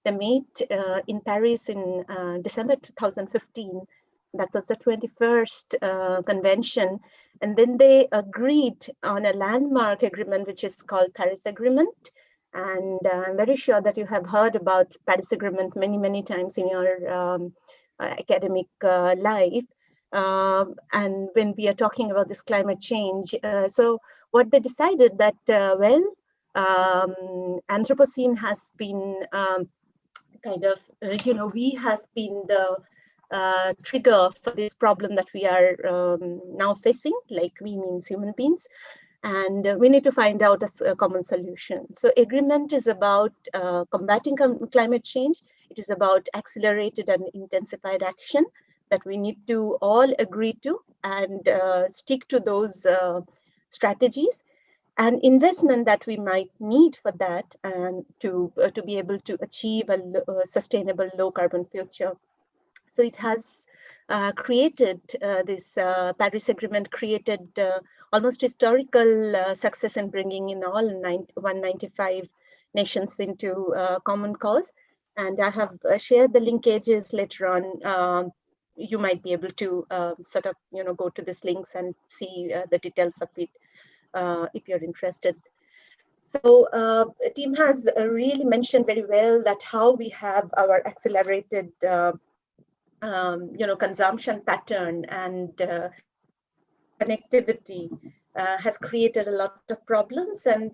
They met in Paris in December 2015. That was the 21st convention. And then they agreed on a landmark agreement, which is called Paris Agreement. And I'm very sure that you have heard about Paris Agreement many, many times in your academic life. And when we are talking about this climate change, so what they decided that, Anthropocene has been we have been the trigger for this problem that we are now facing, like we means human beings, and we need to find out a common solution. So agreement is about combating climate change. It is about accelerated and intensified action that we need to all agree to and stick to those strategies, and investment that we might need for that, and to be able to achieve a sustainable low carbon future. So it has created this Paris Agreement created almost historical success in bringing in all 195 nations into common cause. And I have shared the linkages later on. You might be able to sort of, go to these links and see the details of it if you're interested. So team has really mentioned very well that how we have our accelerated consumption pattern and connectivity has created a lot of problems. And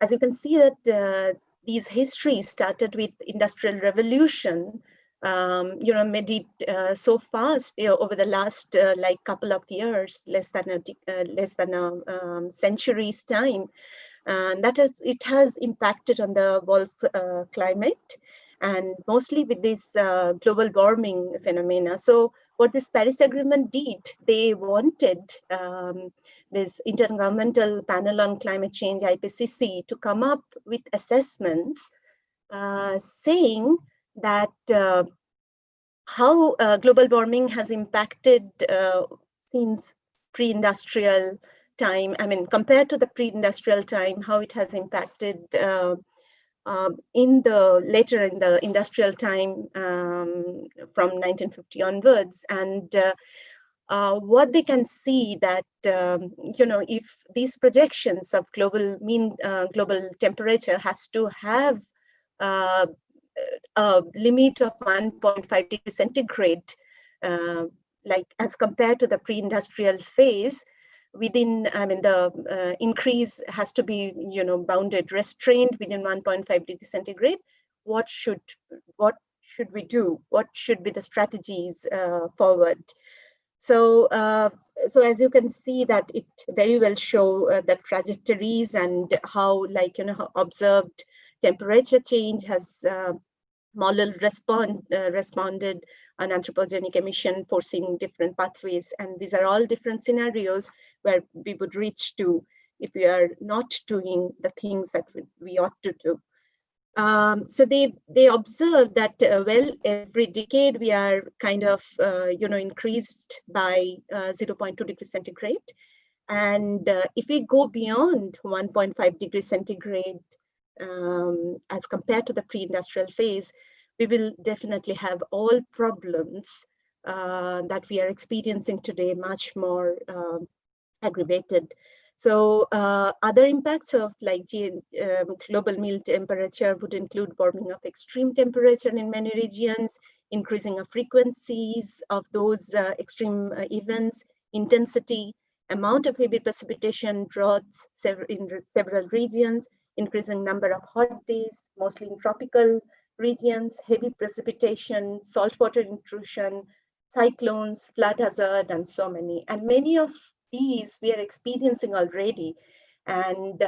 as you can see that these histories started with Industrial Revolution, made it so fast over the last like couple of years, less than a century's time. And it has impacted on the world's climate, and mostly with this global warming phenomena. So what this Paris Agreement did, they wanted this Intergovernmental Panel on Climate Change, IPCC, to come up with assessments saying that how global warming has impacted since pre-industrial time. I mean, compared to the pre-industrial time, how it has impacted later in the industrial time from 1950 onwards. And what they can see that, if these projections of global temperature has to have a limit of 1.5 degrees centigrade, like as compared to the pre-industrial phase, within, the increase has to be, bounded, restrained within 1.5 degrees centigrade. What should we do? What should be the strategies forward? So, so as you can see that it very well show the trajectories and how, how observed temperature change has model responded on anthropogenic emission, forcing different pathways. And these are all different scenarios where we would reach to if we are not doing the things that we ought to do. So they observe that, well, every decade we are kind of, increased by 0.2 degrees centigrade. And if we go beyond 1.5 degrees centigrade, as compared to the pre-industrial phase, we will definitely have all problems that we are experiencing today much more aggravated. So other impacts of global mean temperature would include warming of extreme temperature in many regions, increasing of frequencies of those extreme events, intensity, amount of heavy precipitation, droughts in several regions, increasing number of hot days, mostly in tropical regions, heavy precipitation, saltwater intrusion, cyclones, flood hazard, and so many. And many of these we are experiencing already. And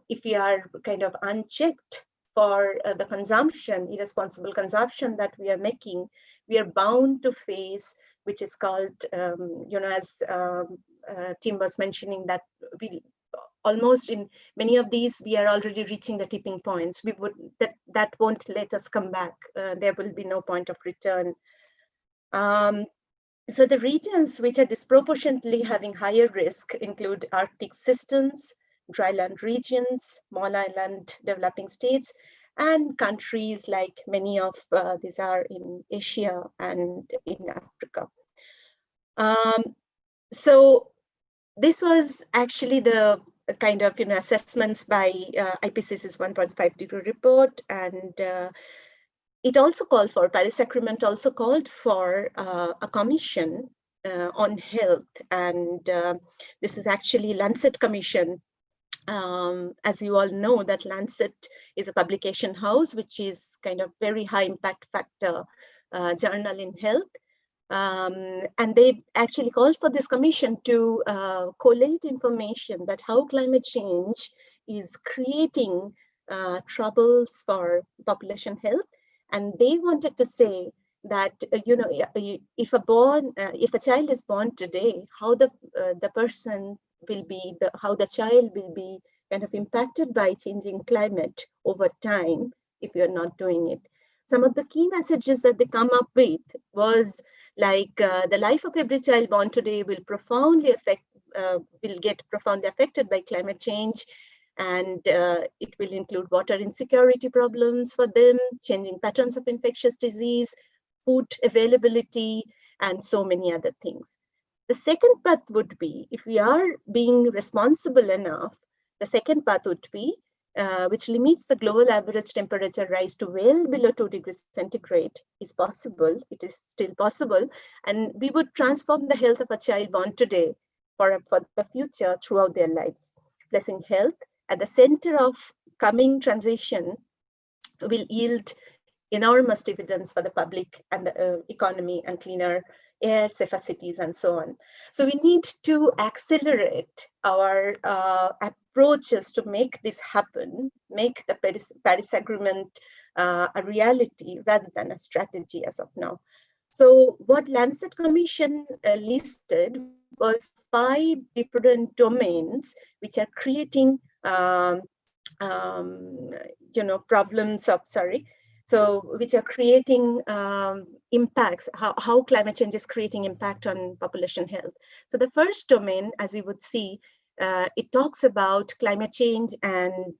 if we are kind of unchecked for the consumption, irresponsible consumption that we are making, we are bound to face, which is called, as Tim was mentioning, that we almost in many of these, we are already reaching the tipping points. That won't let us come back. There will be no point of return. So the regions which are disproportionately having higher risk include Arctic systems, dryland regions, small island developing states, and countries like many of these are in Asia and in Africa. So this was actually the kind of assessments by IPCC's 1.5 degree report, and it also called for, Paris Agreement also called for a commission on health, and this is actually Lancet Commission. As you all know, that Lancet is a publication house, which is kind of very high impact factor journal in health. And they actually called for this commission to collate information that how climate change is creating troubles for population health. And they wanted to say that if a child is born today, how the person will be, how the child will be kind of impacted by changing climate over time if you're not doing it. Some of the key messages that they come up with was like the life of every child born today will get profoundly affected by climate change, and it will include water insecurity problems for them, changing patterns of infectious disease, food availability, and so many other things. The second path would be, if we are being responsible enough, the second path would be, which limits the global average temperature rise to well below 2 degrees centigrade, is possible. It is still possible. And we would transform the health of a child born today for the future throughout their lives. Placing health at the center of coming transition will yield enormous dividends for the public and the economy and cleaner air, safer cities, and so on. So we need to accelerate our approaches to make this happen, make the Paris Agreement a reality rather than a strategy as of now. So what Lancet Commission listed was 5 different domains which are creating problems of, which are creating impacts, how climate change is creating impact on population health. So the first domain, as you would see, it talks about climate change and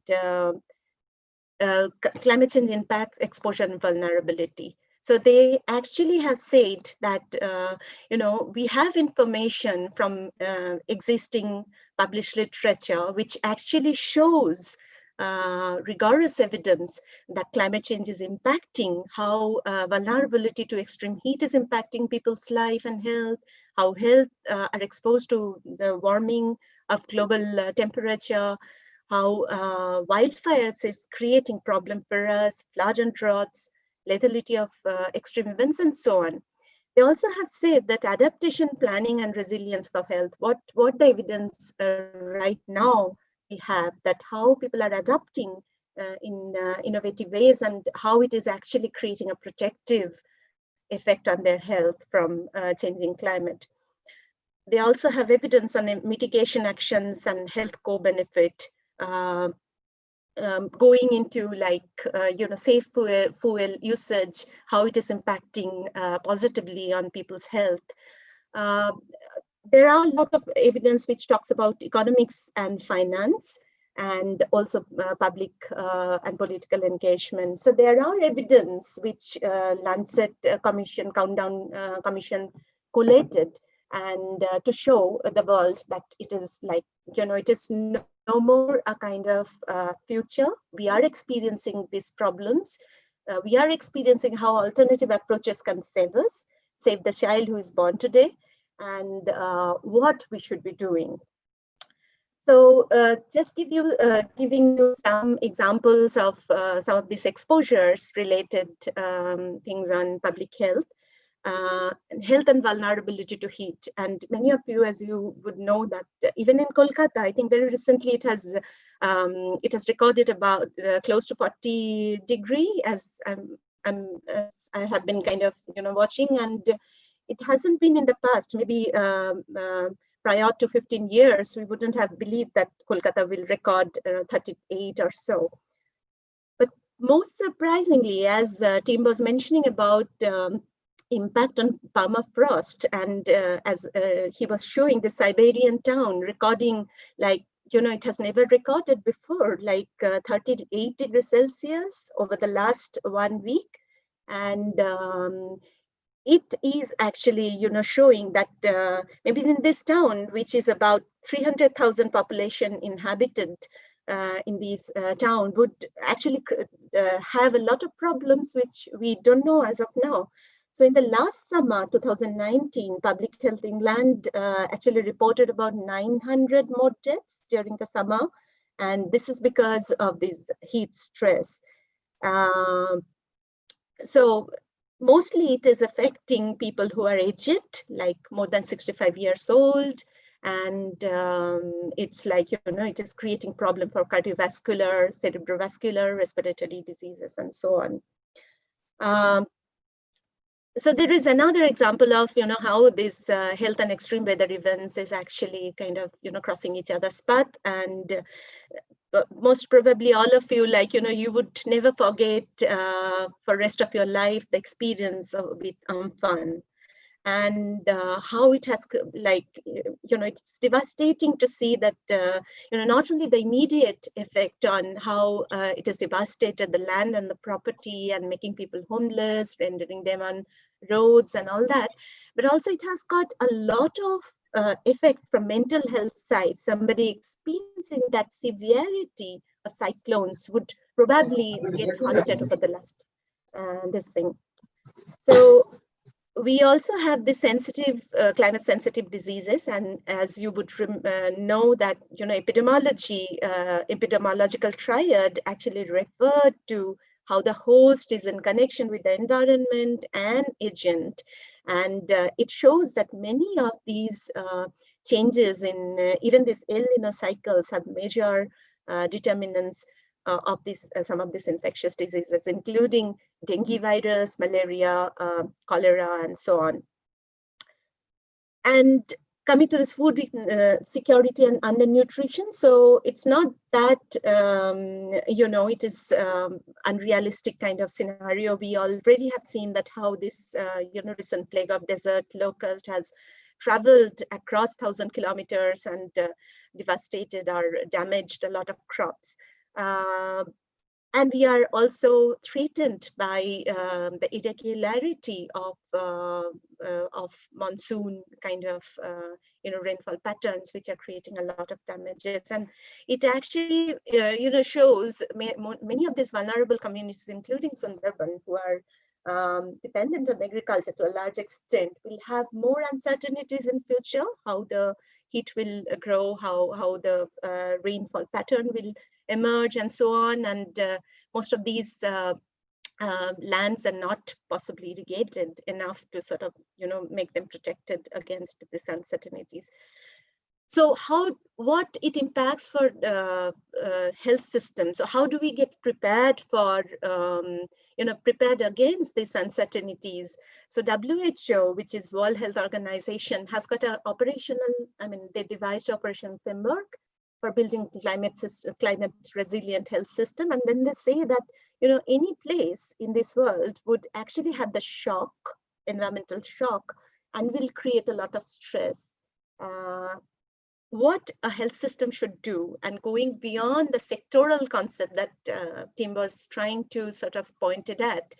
climate change impacts, exposure, and vulnerability. So they actually have said that, we have information from existing published literature, which actually shows rigorous evidence that climate change is impacting how vulnerability to extreme heat is impacting people's life and health, how health are exposed to the warming of global temperature, how wildfires is creating problem for us, flood and droughts, lethality of extreme events, and so on. They also have said that adaptation, planning, and resilience for health, what the evidence right now we have, that how people are adapting in innovative ways and how it is actually creating a protective effect on their health from changing climate. They also have evidence on mitigation actions and health co-benefit, going into safe fuel usage, how it is impacting positively on people's health. There are a lot of evidence which talks about economics and finance, and also public and political engagement. So there are evidence which Lancet Commission, Countdown Commission collated, and to show the world that it is it is no more a kind of future. We are experiencing these problems. We are experiencing how alternative approaches can save us, save the child who is born today, and what we should be doing. So just giving you some examples of some of these exposures related things on public health. Health and vulnerability to heat. And many of you, as you would know, that even in Kolkata, I think very recently it has recorded about close to 40 degrees, as I have been kind of watching, and it hasn't been in the past. Maybe prior to 15 years, we wouldn't have believed that Kolkata will record 38 or so. But most surprisingly, as Tim was mentioning about impact on permafrost, and as he was showing the Siberian town recording, it has never recorded before, 38 degrees Celsius over the last 1 week. And it is actually, showing that maybe in this town, which is about 300,000 population inhabited in this town, would actually have a lot of problems which we don't know as of now. So in the last summer, 2019, Public Health England actually reported about 900 more deaths during the summer. And this is because of this heat stress. So mostly it is affecting people who are aged, like more than 65 years old. And it's it is creating problem for cardiovascular, cerebrovascular, respiratory diseases, and so on. So there is another example of, how this health and extreme weather events is actually kind of, crossing each other's path. And most probably all of you, like, you would never forget for rest of your life the experience with Amphan. And how it has, like, it's devastating to see that, not only the immediate effect on how it has devastated the land and the property and making people homeless, rendering them on roads and all that, but also it has got a lot of effect from mental health side. Somebody experiencing that severity of cyclones would probably get haunted over the last this thing. So we also have the sensitive, climate sensitive diseases. And as you would know that, epidemiological triad actually referred to how the host is in connection with the environment and agent. And it shows that many of these changes in even these El Nino cycles have major determinants of this, some of these infectious diseases, including dengue virus, malaria, cholera, and so on. And coming to this food security and undernutrition, so it's not that, it is unrealistic kind of scenario. We already have seen that how this, recent plague of desert locust has traveled across 1,000 kilometers and devastated or damaged a lot of crops. And we are also threatened by the irregularity of monsoon kind of rainfall patterns, which are creating a lot of damages. And it actually shows many of these vulnerable communities, including Sundarban, who are dependent on agriculture to a large extent, will have more uncertainties in future, how the heat will grow, how the rainfall pattern will emerge, and so on. And most of these lands are not possibly irrigated enough to sort of, make them protected against these uncertainties. So what it impacts for health systems? So how do we get prepared for, prepared against these uncertainties? So WHO, which is World Health Organization, has got an operational, they devised operational framework for building climate resilient health system. And then they say that, any place in this world would actually have the shock, environmental shock, and will create a lot of stress. What a health system should do, and going beyond the sectoral concept that Tim was trying to sort of pointed at,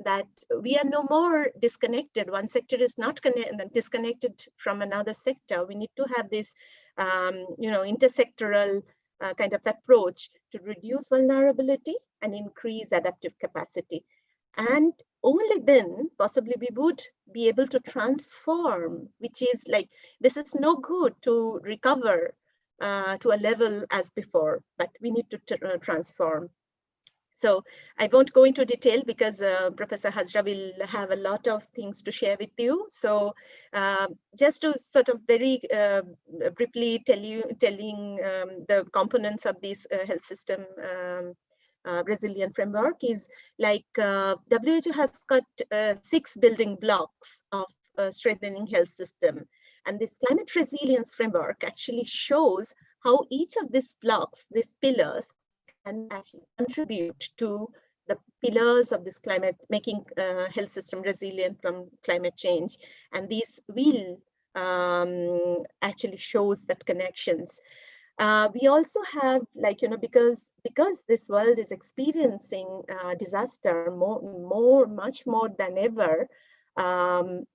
that we are no more disconnected. One sector is not disconnected from another sector. We need to have this intersectoral kind of approach to reduce vulnerability and increase adaptive capacity. And only then possibly we would be able to transform, which is like, this is no good to recover to a level as before, but we need to transform. So I won't go into detail because Professor Hazra will have a lot of things to share with you. So just to sort of very briefly telling the components of this health system resilient framework is like WHO has got 6 building blocks of strengthening health system. And this climate resilience framework actually shows how each of these blocks, these pillars, can actually contribute to the pillars of this climate, making health system resilient from climate change. And these will actually shows that connections. We also have, like, because this world is experiencing disaster much more than ever,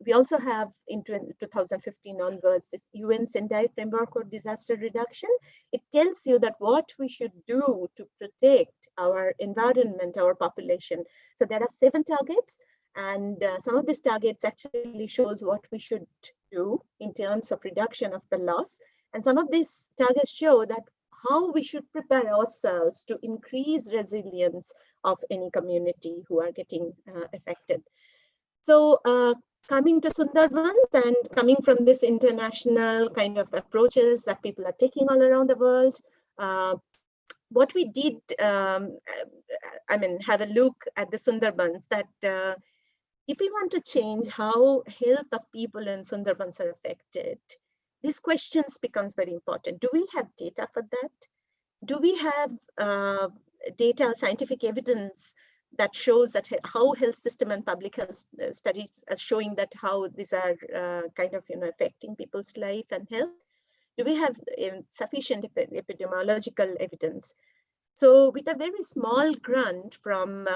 we also have in 2015 onwards this UN Sendai framework for disaster reduction. It tells you that what we should do to protect our environment, our population. So there are 7 targets, and some of these targets actually shows what we should do in terms of reduction of the loss. And some of these targets show that how we should prepare ourselves to increase resilience of any community who are getting affected. So coming to Sundarbans and coming from this international kind of approaches that people are taking all around the world, what we did, have a look at the Sundarbans, that if we want to change how health of people in Sundarbans are affected, these questions becomes very important. Do we have data for that? Do we have data, scientific evidence that shows that how health system and public health studies are showing that how these are kind of affecting people's life and health? Do we have sufficient epidemiological evidence? So with a very small grant from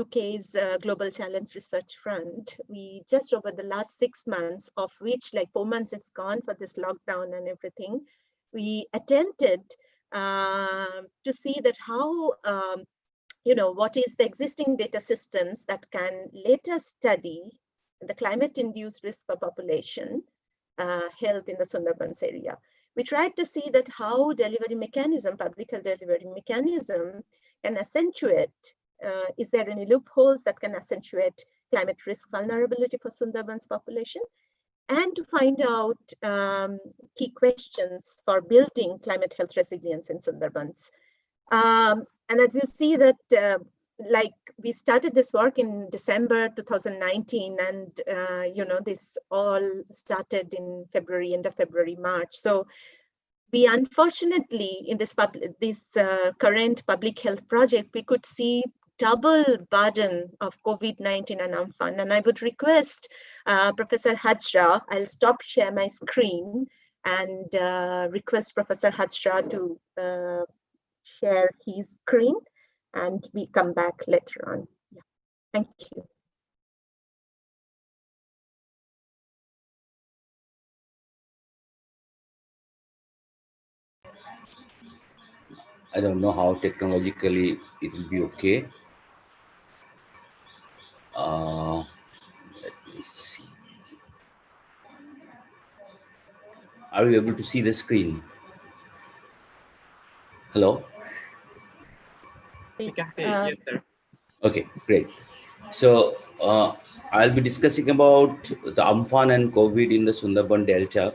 UK's Global Challenge Research Fund, we just over the last 6 months, of which like 4 months is gone for this lockdown and everything, we attempted to see that how, what is the existing data systems that can let us study the climate-induced risk for population health in the Sundarbans area. We tried to see that how delivery mechanism, public health delivery mechanism can accentuate, is there any loopholes that can accentuate climate risk vulnerability for Sundarbans population? And to find out key questions for building climate health resilience in Sundarbans. And as you see that, like we started this work in December 2019, and this all started in February, end of February, March. So we unfortunately in this current public health project, we could see double burden of COVID-19 and Amphan. And I would request Professor Hajra, I'll stop share my screen and request Professor Hajra to share his screen, and we come back later on. Yeah. Thank you. I don't know how technologically it will be okay. Let me see. Are you able to see the screen? Hello? We can say yes, sir. Okay, great. So I'll be discussing about the Amphan and COVID in the Sundarban Delta.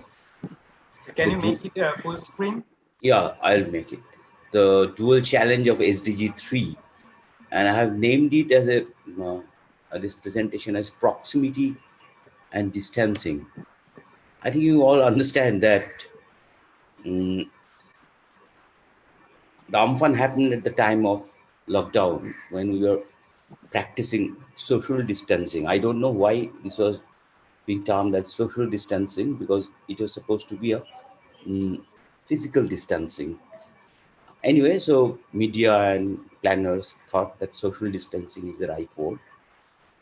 Can you make it full screen? Yeah, I'll make it. The dual challenge of SDG 3. And I have named it as this presentation as proximity and distancing. I think you all understand that the Amphan happened at the time of lockdown when we were practicing social distancing. I don't know why this was being termed as social distancing, because it was supposed to be a physical distancing. Anyway, so media and planners thought that social distancing is the right word.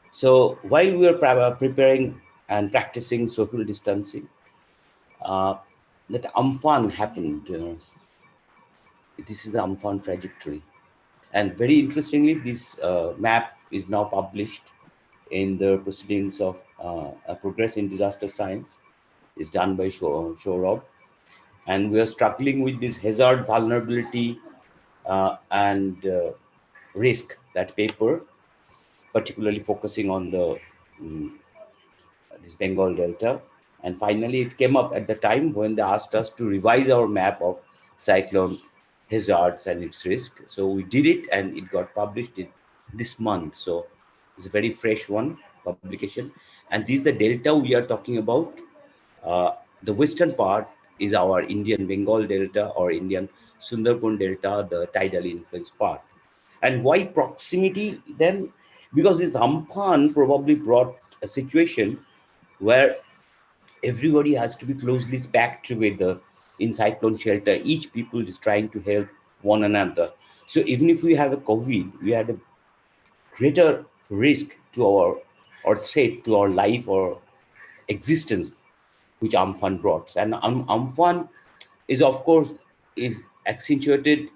So while we were preparing and practicing social distancing, that Amphan happened. This is the Amphan trajectory. And very interestingly, this map is now published in the proceedings of a Progress in Disaster Science. It's done by Shorab. And we are struggling with this hazard, vulnerability, and risk, that paper, particularly focusing on the this Bengal Delta. And finally, it came up at the time when they asked us to revise our map of cyclone hazards and its risk. So we did it, and it got published this month. So it's a very fresh one, publication. And this is the delta we are talking about. The western part is our Indian Bengal Delta or Indian Sundarban Delta, the tidally influenced part. And why proximity then? Because this Amphan probably brought a situation where everybody has to be closely packed together in cyclone shelter. Each people is trying to help one another. So even if we have a COVID, we had a greater risk to our, or threat to our life or existence, which Amphan brought. And Amphan is, of course, is accentuated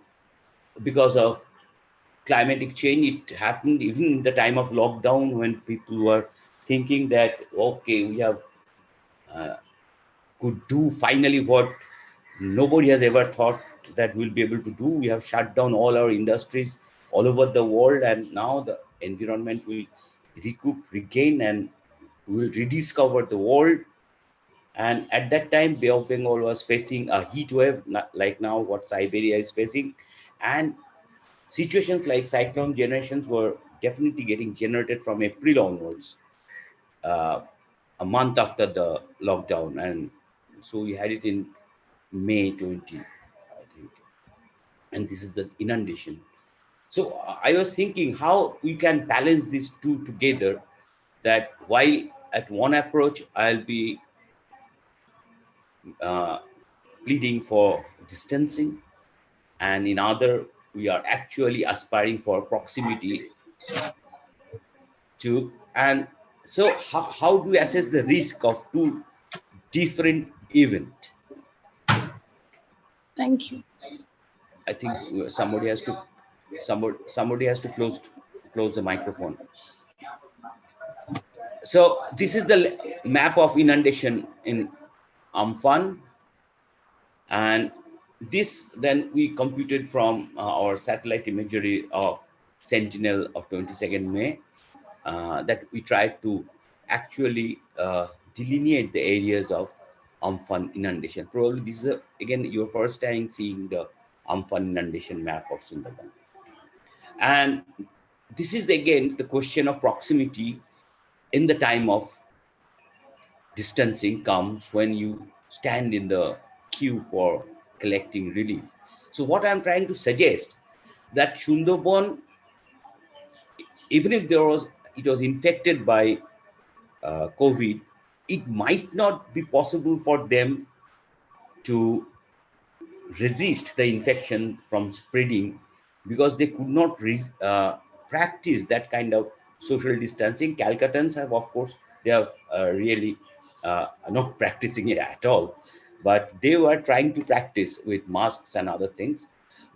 because of climatic change. It happened even in the time of lockdown, when people were thinking that, okay, we have could do finally what nobody has ever thought that we'll be able to do. We have shut down all our industries all over the world, and now the environment will recoup, regain, and will rediscover the world. And at that time, Bay of Bengal was facing a heat wave, like now what Siberia is facing. And situations like cyclone generations were definitely getting generated from April onwards. a month after the lockdown, and so we had it in May 20, I think, and this is the inundation. So I was thinking how we can balance these two together, that while at one approach I'll be uh, pleading for distancing, and in other we are actually aspiring for proximity to. And so how do we assess the risk of two different event? Thank you. I think somebody has to close the microphone. So this is the map of inundation in Amphan, and this then we computed from our satellite imagery of Sentinel of 22nd May, that we tried to actually delineate the areas of Amphan inundation. Probably this is again your first time seeing the Amphan inundation map of Sundarban. And this is again the question of proximity in the time of distancing comes when you stand in the queue for collecting relief. So what I'm trying to suggest, that Sundarban, even if it was infected by COVID, it might not be possible for them to resist the infection from spreading, because they could not practice that kind of social distancing. Calcuttans have, of course, they have really not practicing it at all, but they were trying to practice with masks and other things,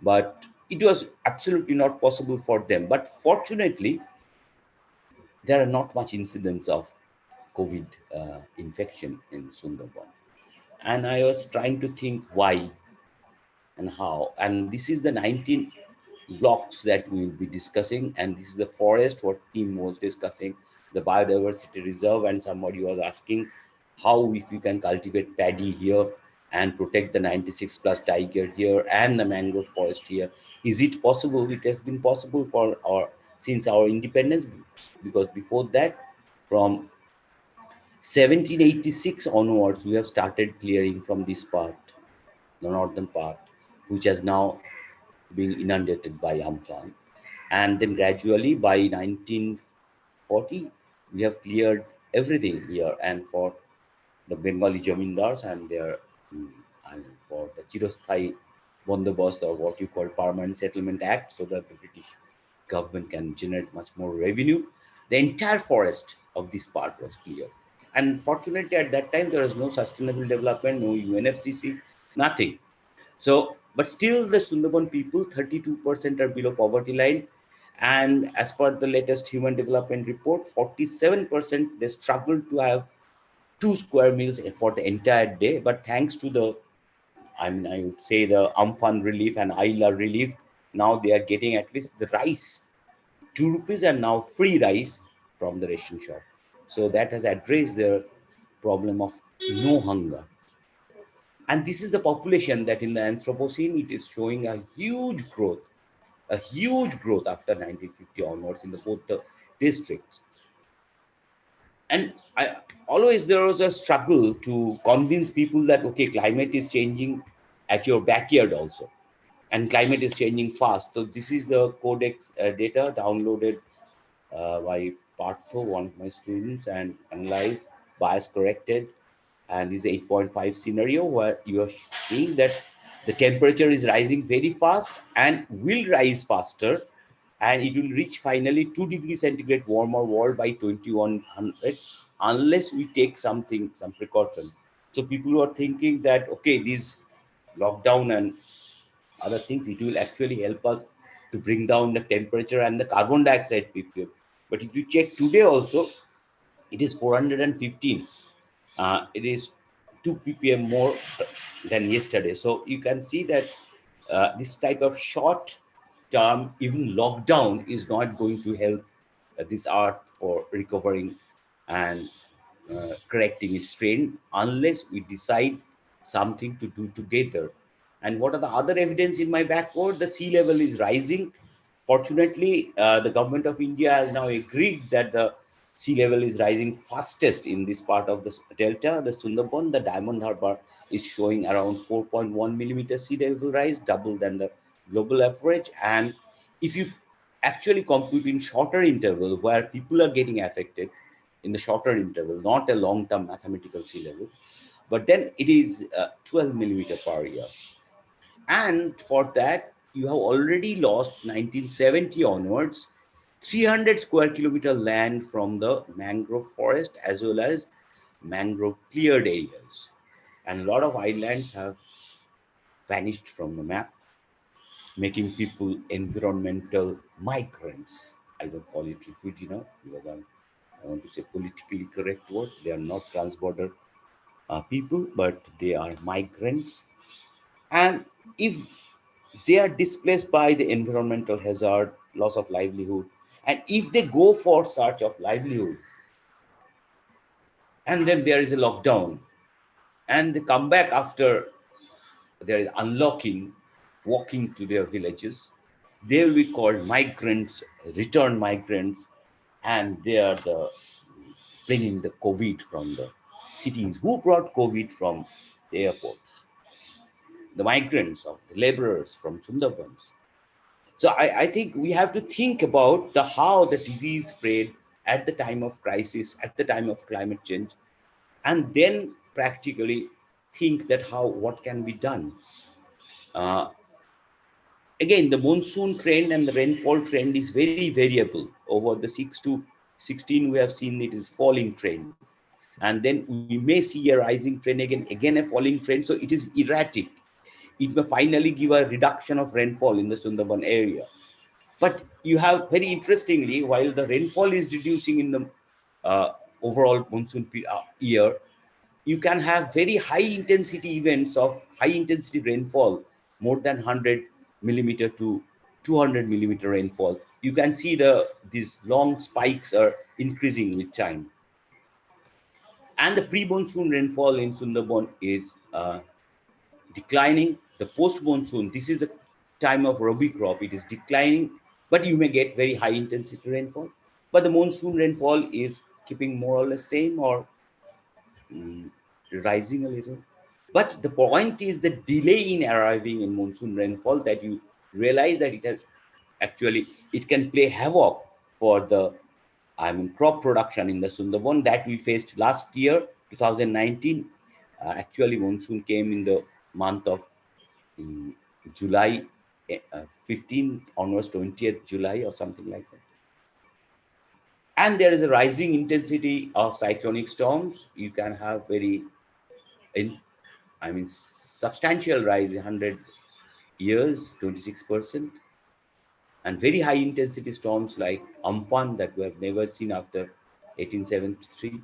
but it was absolutely not possible for them. But fortunately, there are not much incidents of COVID infection in Sundarban. And I was trying to think why and how. And this is the 19 blocks that we will be discussing. And this is the forest, what team was discussing, the Biodiversity Reserve, and somebody was asking how if you can cultivate paddy here and protect the 96 plus tiger here and the mangrove forest here. Is it possible? It has been possible for since our independence, because before that, from 1786 onwards, we have started clearing from this part, the northern part, which has now been inundated by Amphan. And then gradually by 1940, we have cleared everything here. And for the Bengali Jamindars and their, and for the Chirosthai Bandobast, or what you call Permanent Settlement Act, so that the British government can generate much more revenue, the entire forest of this part was cleared. And fortunately, at that time, there was no sustainable development, no UNFCCC, nothing. So, but still the Sundarban people, 32% are below poverty line. And as per the latest Human Development Report, 47% they struggle to have 2 square meals for the entire day. But thanks to the, I would say the Amphan relief and Aila relief, now they are getting at least the rice, 2 rupees, and now free rice from the ration shop. So that has addressed the problem of no hunger. And this is the population that in the Anthropocene, it is showing a huge growth after 1950 onwards in both the districts. And always there was a struggle to convince people that, okay, climate is changing at your backyard also. And climate is changing fast. So this is the codex data downloaded by Partho, one of my students, and analyzed, bias corrected. And this 8.5 scenario where you are seeing that the temperature is rising very fast and will rise faster, and it will reach finally 2 degrees centigrade warmer world by 2100 unless we take some precaution. So people who are thinking that, okay, this lockdown and other things, it will actually help us to bring down the temperature and the carbon dioxide ppm. But if you check today also, it is 415. It is 2 ppm more than yesterday. So you can see that this type of short term, even lockdown, is not going to help this art for recovering and correcting its trend unless we decide something to do together. And what are the other evidence in my backward? The sea level is rising. Fortunately, the government of India has now agreed that the sea level is rising fastest in this part of the delta, the Sundarban. The Diamond Harbour is showing around 4.1 millimeter sea level rise, double than the global average. And if you actually compute in shorter interval where people are getting affected in the shorter interval, not a long-term mathematical sea level, but then it is 12 millimeter per year. And for that, you have already lost 1970 onwards 300 square kilometer land from the mangrove forest as well as mangrove cleared areas. And a lot of islands have vanished from the map, making people environmental migrants. I don't call it refugee now because I want to say politically correct word. They are not transborder people, but they are migrants. And if they are displaced by the environmental hazard, loss of livelihood, and if they go for search of livelihood, and then there is a lockdown, and they come back after there is unlocking, walking to their villages, they will be called migrants, return migrants, and they are the bringing the COVID from the cities. Who brought COVID from the airports? The migrants or the laborers from Sundarbans. So I think we have to think about the how the disease spread at the time of crisis, at the time of climate change, and then practically think that how what can be done. Uh, Again, the monsoon trend and the rainfall trend is very variable. Over the 6 to 16, we have seen it is falling trend. And then we may see a rising trend again a falling trend. So it is erratic. It may finally give a reduction of rainfall in the Sundarban area. But you have very interestingly, while the rainfall is reducing in the overall monsoon year, you can have very high intensity events of high intensity rainfall, more than 100 millimeter to 200 millimeter rainfall. You can see these long spikes are increasing with time. And the pre-monsoon rainfall in Sundarban is declining. The post-monsoon, this is the time of Rabi crop, it is declining, but you may get very high intensity rainfall. But the monsoon rainfall is keeping more or less same or rising a little. But the point is the delay in arriving in monsoon rainfall that you realize that it has actually, it can play havoc for the crop production in the Sundarban that we faced last year, 2019. Actually, monsoon came in the month of July 15th onwards, 20th July or something like that. And there is a rising intensity of cyclonic storms. You can have very, substantial rise in 100 years, 26%. And very high intensity storms like Amphan that we have never seen after 1873.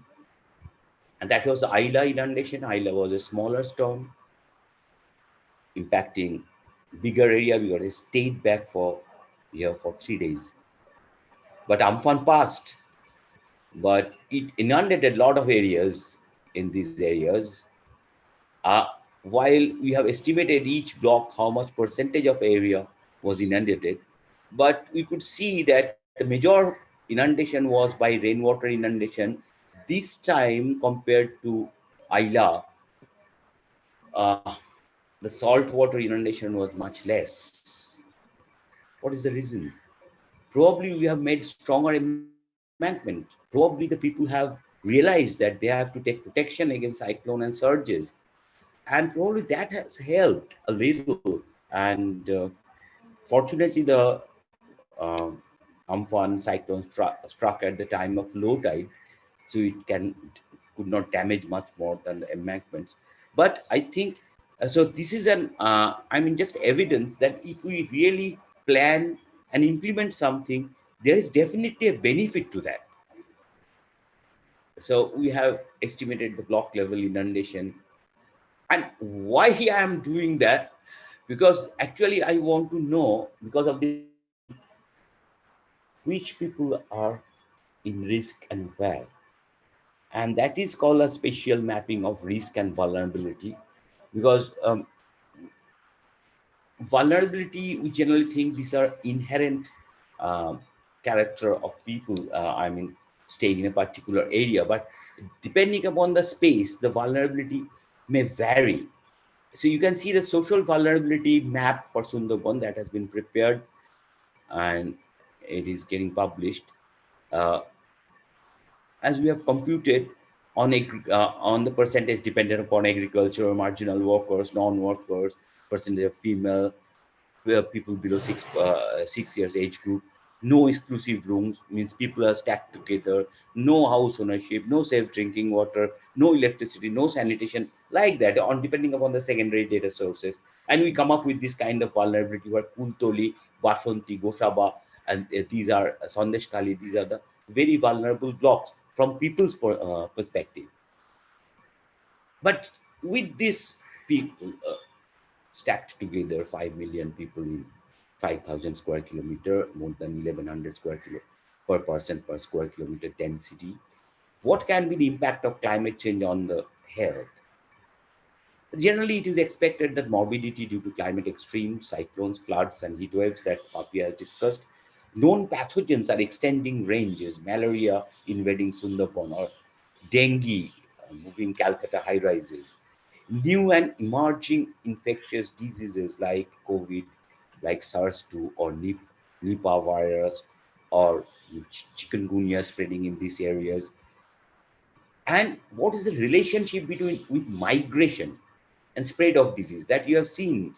And that was the Ayla inundation. Ayla was a smaller storm impacting bigger area because it stayed back for 3 days. But Amphan passed, but it inundated a lot of areas in these areas. While we have estimated each block how much percentage of area was inundated, but we could see that the major inundation was by rainwater inundation. This time compared to Ayla, the saltwater inundation was much less. What is the reason? Probably we have made stronger embankment. Probably the people have realized that they have to take protection against cyclone and surges. And probably that has helped a little. And fortunately, the Amphan cyclone struck at the time of low tide, so it could not damage much more than the embankments. But I think so. This is just evidence that if we really plan and implement something, there is definitely a benefit to that. So we have estimated the block level inundation. And why I am doing that? Because actually I want to know, because of the which people are in risk and where. And that is called a spatial mapping of risk and vulnerability. Because vulnerability, we generally think these are inherent character of people. staying in a particular area, but depending upon the space, the vulnerability may vary. So you can see the social vulnerability map for Sundarban that has been prepared and it is getting published. As we have computed on the percentage dependent upon agriculture, marginal workers, non-workers, percentage of female, people below 6 years age group, no exclusive rooms, means people are stacked together, no house ownership, no safe drinking water, no electricity, no sanitation, like that, on depending upon the secondary data sources. And we come up with this kind of vulnerability where Kultoli, Bashanti, Goshaba, and these are Sandeshkali, these are the very vulnerable blocks from people's perspective. But with these people stacked together, 5 million people in 5,000 square kilometer, more than 1,100 square kilo per person per square kilometer density, what can be the impact of climate change on the health? Generally, it is expected that morbidity due to climate extremes, cyclones, floods, and heat waves that Papi has discussed, known pathogens are extending ranges, malaria invading Sundarban, or dengue moving Calcutta high rises. New and emerging infectious diseases like COVID, like SARS-2 or Nipah virus, or chikungunya spreading in these areas. And what is the relationship between with migration and spread of disease that you have seen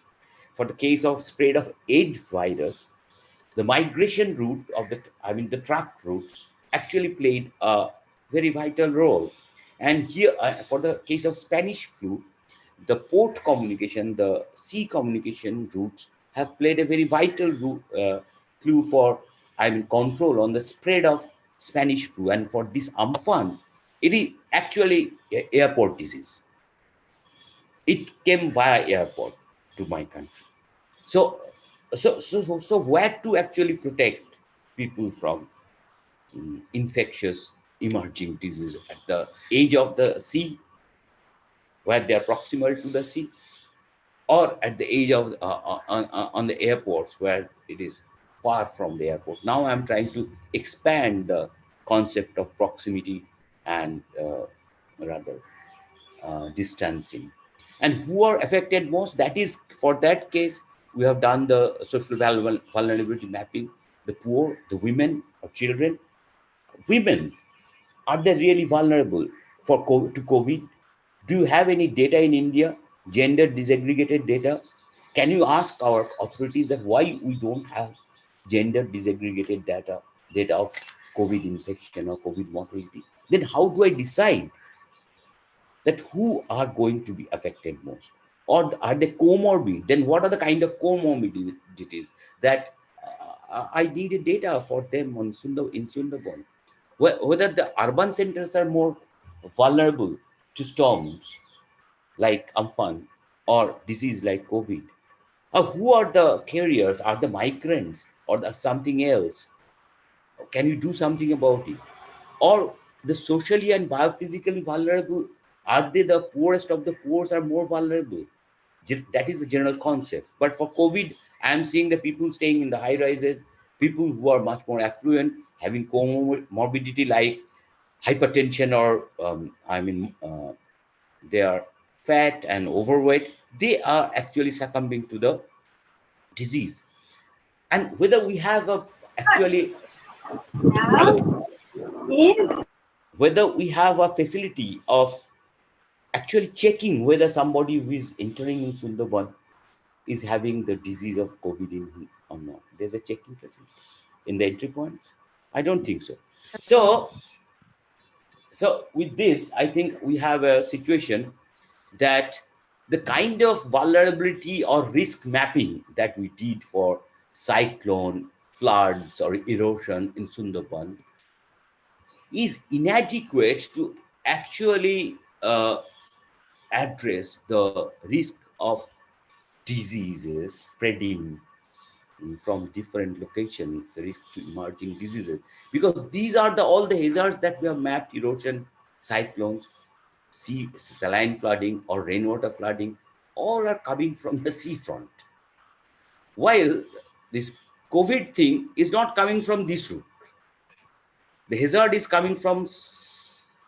for the case of spread of AIDS virus? The migration route of the truck routes actually played a very vital role. And here, for the case of Spanish flu, the port communication, the sea communication routes have played a very vital clue for, control on the spread of Spanish flu. And for this Amphan, it is actually airport disease. It came via airport to my country. So where to actually protect people from infectious emerging disease at the edge of the sea, where they are proximal to the sea, or at the edge of on the airports where it is far from the airport. Now I'm trying to expand the concept of proximity and rather distancing. And who are affected most? That is, for that case, we have done the social vulnerability mapping, the poor, the women or children. Women, are they really vulnerable to COVID? Do you have any data in India, gender disaggregated data? Can you ask our authorities that why we don't have gender disaggregated data of COVID infection or COVID mortality? Then how do I decide that who are going to be affected most? Or are they comorbid? Then what are the kind of comorbidities that I needed data for them in Sundarban? Whether the urban centers are more vulnerable to storms like Amphan or disease like COVID? Or who are the carriers? Are the migrants or something else? Can you do something about it? Or the socially and biophysically vulnerable, are they the poorest of the poor are more vulnerable? That is the general concept. But for COVID, I am seeing the people staying in the high rises, people who are much more affluent, having comorbidity like hypertension or they are fat and overweight, they are actually succumbing to the disease. And whether we have whether we have a facility of actually checking whether somebody who is entering in Sundarban is having the disease of COVID in him or not. There's a checking facility in the entry points? I don't think so. So with this, I think we have a situation that the kind of vulnerability or risk mapping that we did for cyclone, floods, or erosion in Sundarban is inadequate to actually address the risk of diseases spreading from different locations, risk to emerging diseases, because these are all the hazards that we have mapped: erosion, cyclones, sea saline flooding, or rainwater flooding, all are coming from the seafront. While this COVID thing is not coming from this route. The hazard is coming from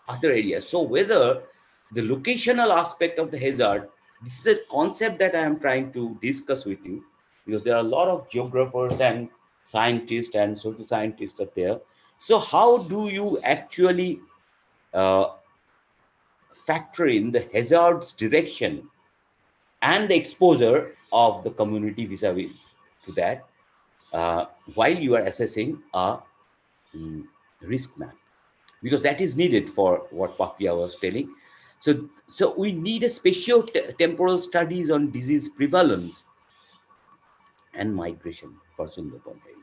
other areas. So whether the locational aspect of the hazard, this is a concept that I am trying to discuss with you, because there are a lot of geographers and scientists and social scientists out there. So how do you actually factor in the hazard's direction and the exposure of the community vis-a-vis to that while you are assessing a risk map? Because that is needed for what Papia was telling. So we need a spatial temporal studies on disease prevalence and migration for Sundarban area.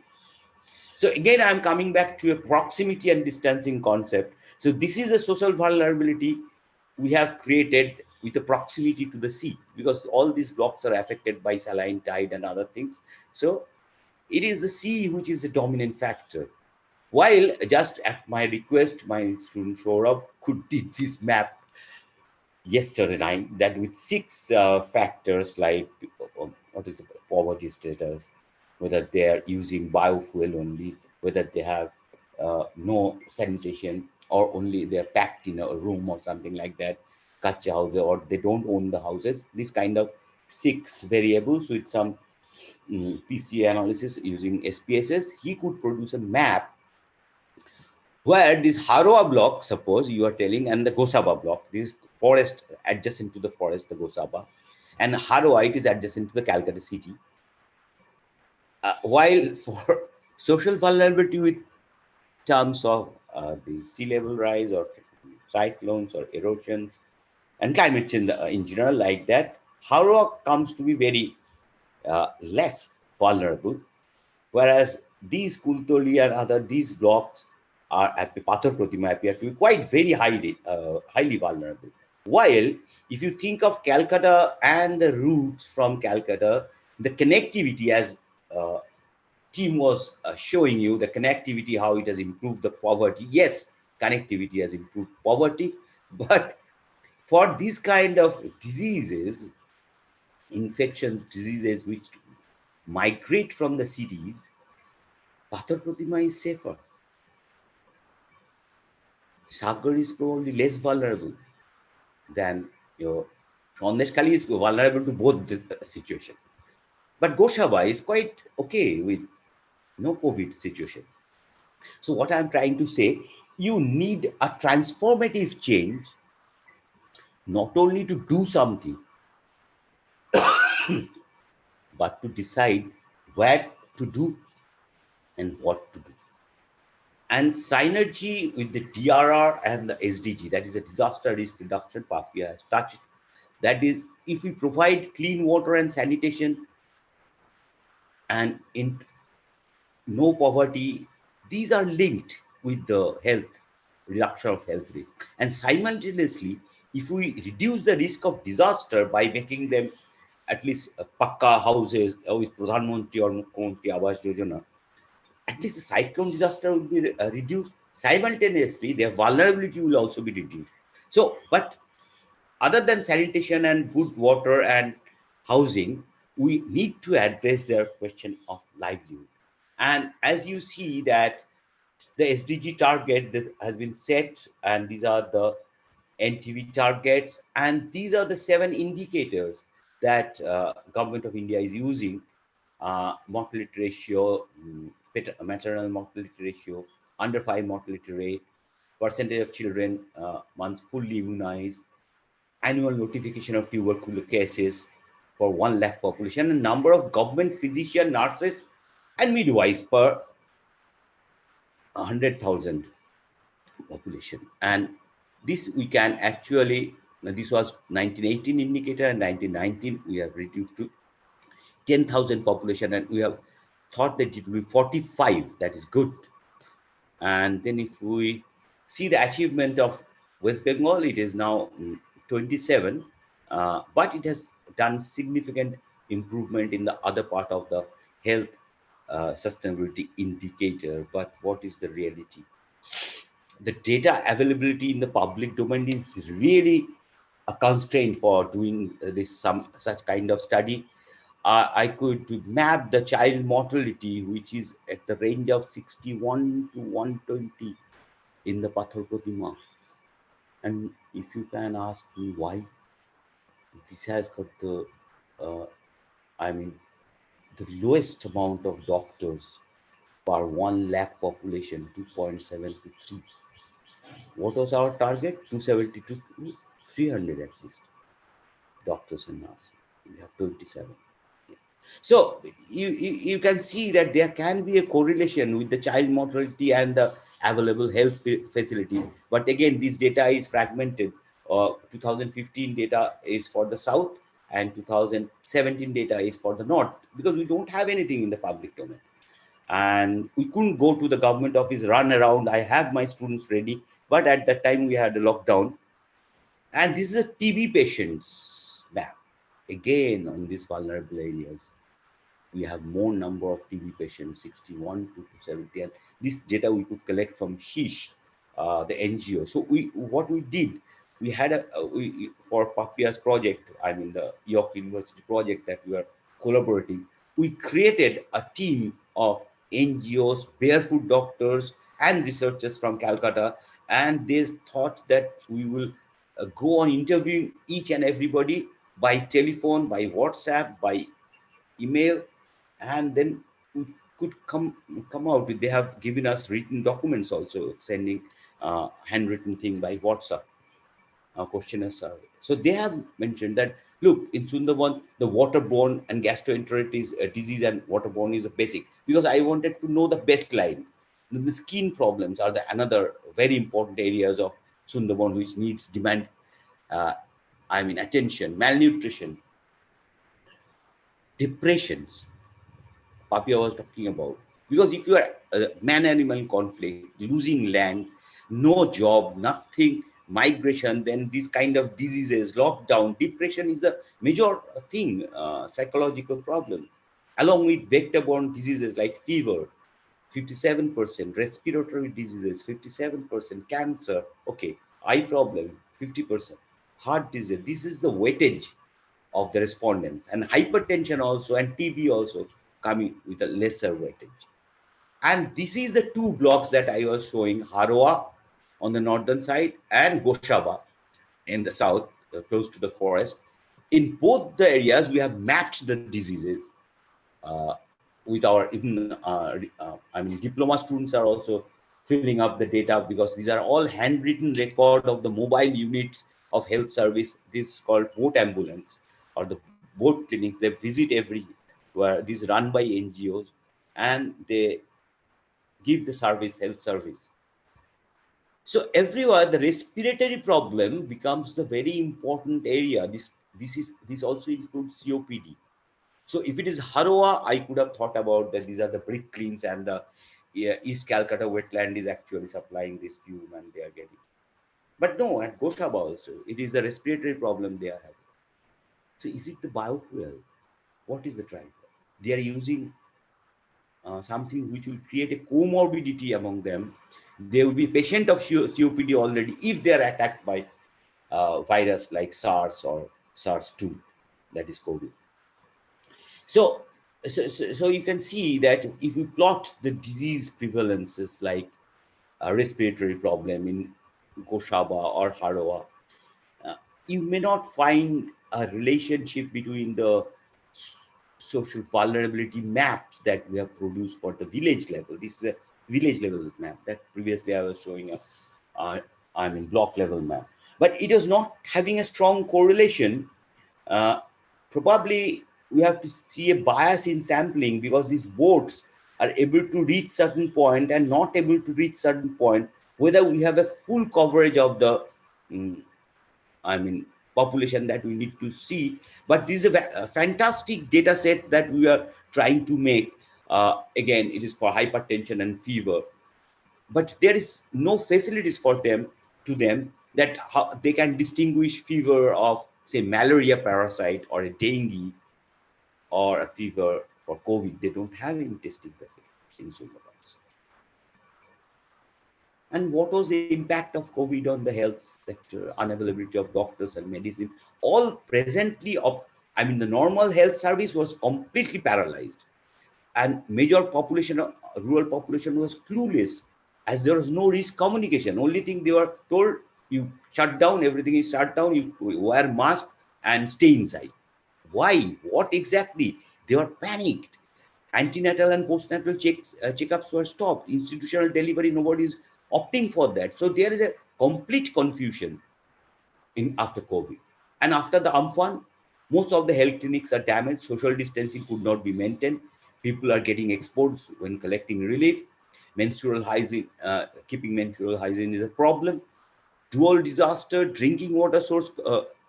So again, I'm coming back to a proximity and distancing concept. So this is a social vulnerability we have created with a proximity to the sea, because all these blocks are affected by saline tide and other things. So it is the sea which is the dominant factor. While just at my request, my student Saurabh could did this map yesterday night, that with 6 factors like what is the poverty status, whether they are using biofuel only, whether they have no sanitation, or only they are packed in a room or something like that, kacha houses, or they don't own the houses. This kind of 6 variables with some PCA analysis using SPSS, he could produce a map where this Haroa block, suppose you are telling, and the Gosaba block, this forest adjacent to the forest, the Gosaba, and Haroa, it is adjacent to the Calcutta city. While for social vulnerability with terms of the sea level rise or cyclones or erosions and climate change in general like that, Haroa comes to be very less vulnerable, whereas these Kultoli and other, these blocks are at the Pathar Pratima appear to be quite very highly vulnerable. While if you think of Calcutta and the routes from Calcutta, the connectivity, as team was showing you, the connectivity, how it has improved the poverty. Yes, connectivity has improved poverty, but for these kind of diseases, infection diseases which migrate from the cities, Pathar Pratima is safer. Sagar is probably less vulnerable than your Sondeshkali is vulnerable to both the situation. But Goshaba is quite okay with no COVID situation. So what I'm trying to say, you need a transformative change, not only to do something, but to decide where to do and what to do. And synergy with the DRR and the SDG, that is a disaster risk reduction, Papia has touched. That is, if we provide clean water and sanitation and in no poverty, these are linked with the health, reduction of health risk. And simultaneously, if we reduce the risk of disaster by making them at least pakka houses with Pradhan Mantri or Mukhyamantri Awas Yojana, at least the cyclone disaster will be reduced. Simultaneously, their vulnerability will also be reduced. So, but other than sanitation and good water and housing, we need to address their question of livelihood. And as you see that the SDG target that has been set, and these are the NTV targets, and these are the 7 indicators that Government of India is using: mortality ratio, maternal mortality ratio, under 5 mortality rate, percentage of children once fully immunized, annual notification of tuberculosis cases for 1 lakh population, and number of government physician, nurses, and midwives per 100,000 population. And this we can actually, this was 1918 indicator, and 1919 we have reduced to 10,000 population, and we have thought that it will be 45. That is good. And then if we see the achievement of West Bengal, it is now 27, but it has done significant improvement in the other part of the health sustainability indicator. But what is the reality? The data availability in the public domain is really a constraint for doing this such kind of study. I could map the child mortality, which is at the range of 61 to 120 in the Pathar Pratima. And if you can ask me why, this has got the, I mean, the lowest amount of doctors per 1 lakh population, 2.723. What was our target? 272 to 300 at least, doctors and nurses. We have 27. So you can see that there can be a correlation with the child mortality and the available health facilities. But again, this data is fragmented. 2015 data is for the south and 2017 data is for the north, because we don't have anything in the public domain. And we couldn't go to the government office, run around. I have my students ready, but at that time we had a lockdown. And this is a TB patients map. Again, on these vulnerable areas, we have more number of TB patients, 61 to 70. And this data we could collect from HISH, the NGO. So what we did, we had for Papia's project, I mean the York University project that we are collaborating, we created a team of NGOs, barefoot doctors, and researchers from Calcutta. And they thought that we will go on interviewing each and everybody by telephone, by WhatsApp, by email, and then we could come out with, they have given us written documents also, sending handwritten thing by WhatsApp, questionnaire survey. So they have mentioned that, look, in Sundarban, the waterborne and gastroenteritis disease and waterborne is a basic, because I wanted to know the baseline. The skin problems are the another very important areas of Sundarban which needs demand, attention. Malnutrition, depressions, Papia was talking about. Because if you are man-animal conflict, losing land, no job, nothing, migration, then these kind of diseases, lockdown, depression is the major thing, psychological problem. Along with vector-borne diseases like fever, 57%, respiratory diseases, 57%, cancer, okay, eye problem, 50%, heart disease. This is the weightage of the respondents, and hypertension also, and TB also coming with a lesser weightage. And this is the two blocks that I was showing, Haroa on the northern side and Goshaba in the south, close to the forest. In both the areas, we have mapped the diseases with our even, diploma students are also filling up the data, because these are all handwritten record of the mobile units of health service. This is called boat ambulance or the boat clinics. They visit every, where these run by NGOs, and they give the service, health service. So everywhere the respiratory problem becomes the very important area. This also includes COPD. So if it is Haroa, I could have thought about that these are the brick cleans, and the East Calcutta wetland is actually supplying this fume and they are getting. But no, at Goshaba also, it is the respiratory problem they are having. So is it the biofuel? What is the driver? They are using something which will create a comorbidity among them. They will be patient of COPD already if they are attacked by virus like SARS or SARS-2, that is COVID. So you can see that if we plot the disease prevalences like a respiratory problem in Goshaba or Haroa, you may not find a relationship between the social vulnerability maps that we have produced for the village level. This is a village level map that previously I was showing a block level map. But it is not having a strong correlation. Probably we have to see a bias in sampling, because these boats are able to reach certain point and not able to reach certain point, whether we have a full coverage of the population that we need to see. But this is a fantastic data set that we are trying to make. Again, it is for hypertension and fever, but there is no facilities for them that how they can distinguish fever of, say, malaria parasite or a dengue or a fever for COVID. They don't have any testing facilities in Sundarbans. And what was the impact of COVID on the health sector? Unavailability of doctors and medicine. All presently, the normal health service was completely paralyzed. And major population, rural population was clueless as there was no risk communication. Only thing they were told, you shut down, everything is shut down, you wear mask and stay inside. Why? What exactly? They were panicked. Antenatal and postnatal checkups were stopped. Institutional delivery, nobody is opting for that. So there is a complete confusion in after COVID. And after the Amphan, most of the health clinics are damaged. Social distancing could not be maintained. People are getting exposed when collecting relief. Menstrual hygiene, keeping menstrual hygiene is a problem. Dual disaster, drinking water source.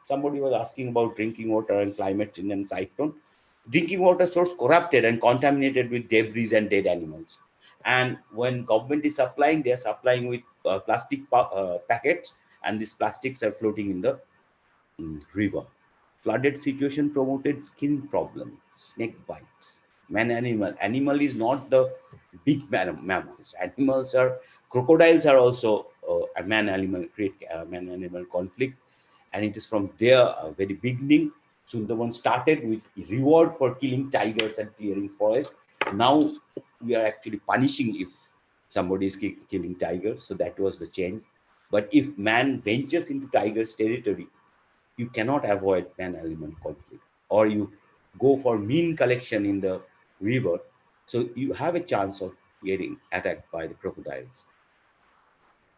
Somebody was asking about drinking water and climate change and cyclone. Drinking water source corrupted and contaminated with debris and dead animals. And when government is supplying, they are supplying with plastic packets, and these plastics are floating in the river. Flooded situation promoted skin problem, snake bites. Man animal. Animal is not the big mammals. Animals are, crocodiles are also a man animal, create man animal conflict. And it is from there, very beginning, Sundarban started with reward for killing tigers and clearing forest. Now we are actually punishing if somebody is killing tigers. So that was the change. But if man ventures into tiger's territory, you cannot avoid man-animal conflict, or you go for mean collection in the river, so you have a chance of getting attacked by the crocodiles.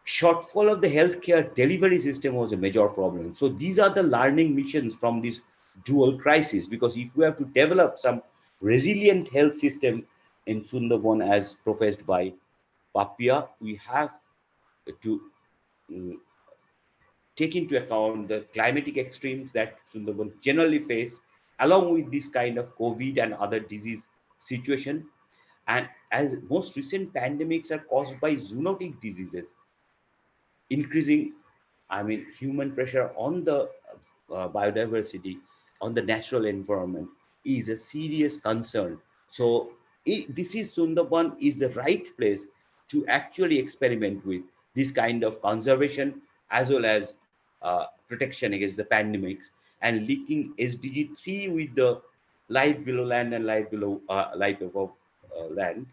Shortfall of the healthcare delivery system was a major problem. So these are the learning missions from this dual crisis, because if we have to develop some resilient health system in Sundarban as professed by Papia, we have to take into account the climatic extremes that Sundarban generally face, along with this kind of COVID and other disease situation. And as most recent pandemics are caused by zoonotic diseases, increasing, human pressure on the biodiversity, on the natural environment is a serious concern. So this is Sundarban is the right place to actually experiment with this kind of conservation, as well as protection against the pandemics, and linking SDG 3 with the life below land and life above land,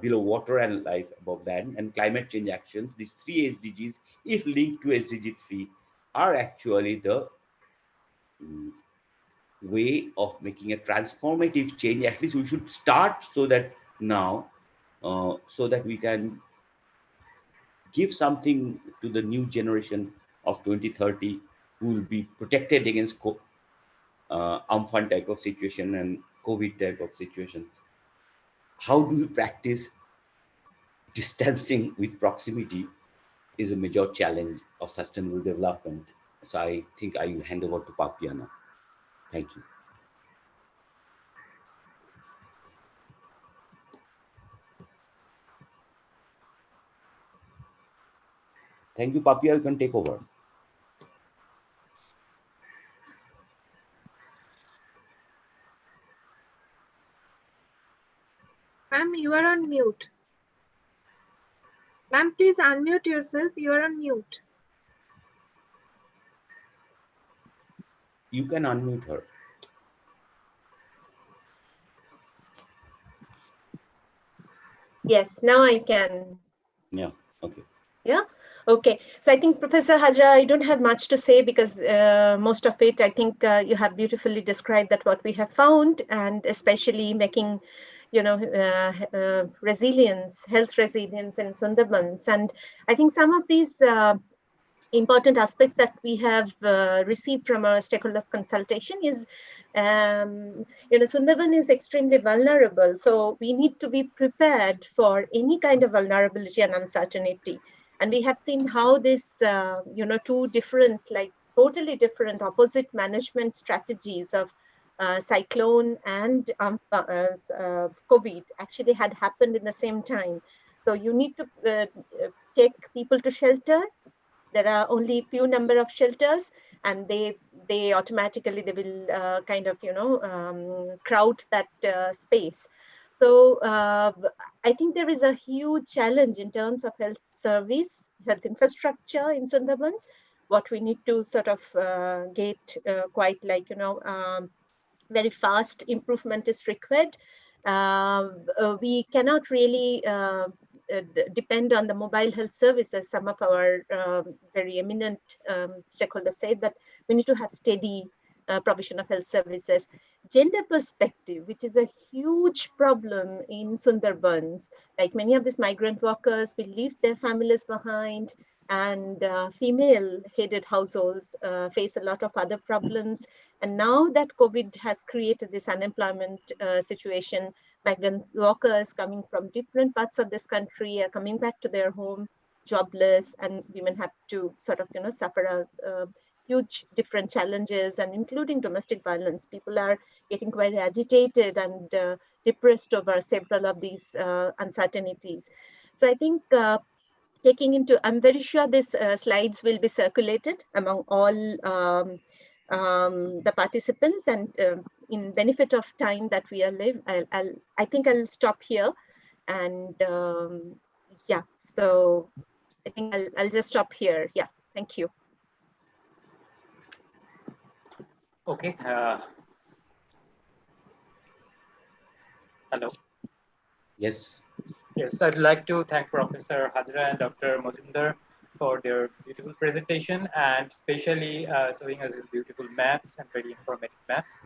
below water and life above land, and climate change actions. These three SDGs, if linked to SDG 3, are actually the way of making a transformative change. At least we should start so that now, so that we can give something to the new generation of 2030 who will be protected against Amphan type of situation and COVID type of situations. How do we practice distancing with proximity is a major challenge of sustainable development. So I think I will hand over to Papia now. Thank you. Thank you, Papia. You can take over. Ma'am, you are on mute. Ma'am, please unmute yourself. You are on mute. You can unmute her. Yes, now I can. Yeah, okay. Yeah, okay. So I think, Professor Hajra, I don't have much to say because most of it, I think you have beautifully described that what we have found, and especially making, resilience, health resilience in Sundarbans. And I think some of these important aspects that we have received from our stakeholders consultation is, Sundarban is extremely vulnerable. So we need to be prepared for any kind of vulnerability and uncertainty. And we have seen how this, two different, like totally different opposite management strategies of cyclone and COVID actually had happened in the same time. So you need to take people to shelter. There are only few number of shelters, and they automatically they will kind of crowd that space. So I think there is a huge challenge in terms of health service, health infrastructure in Sundarbans. What we need to sort of get quite like very fast improvement is required. We cannot really depend on the mobile health services. Some of our very eminent stakeholders say that we need to have steady provision of health services. Gender perspective, which is a huge problem in Sundarbans. Like many of these migrant workers will leave their families behind, and female-headed households face a lot of other problems. And now that COVID has created this unemployment situation, migrant workers coming from different parts of this country are coming back to their home jobless, and women have to sort of, suffer a huge different challenges, and including domestic violence. People are getting quite agitated and depressed over several of these uncertainties. So I think I'm very sure these slides will be circulated among all the participants, and in benefit of time that we are live, I think I'll stop here. And yeah, so I think I'll just stop here. Yeah, thank you. Okay. Hello. Yes. Yes, I'd like to thank Professor Hajra and Dr. Mojumdar for their beautiful presentation, and especially showing us these beautiful maps and very informative maps.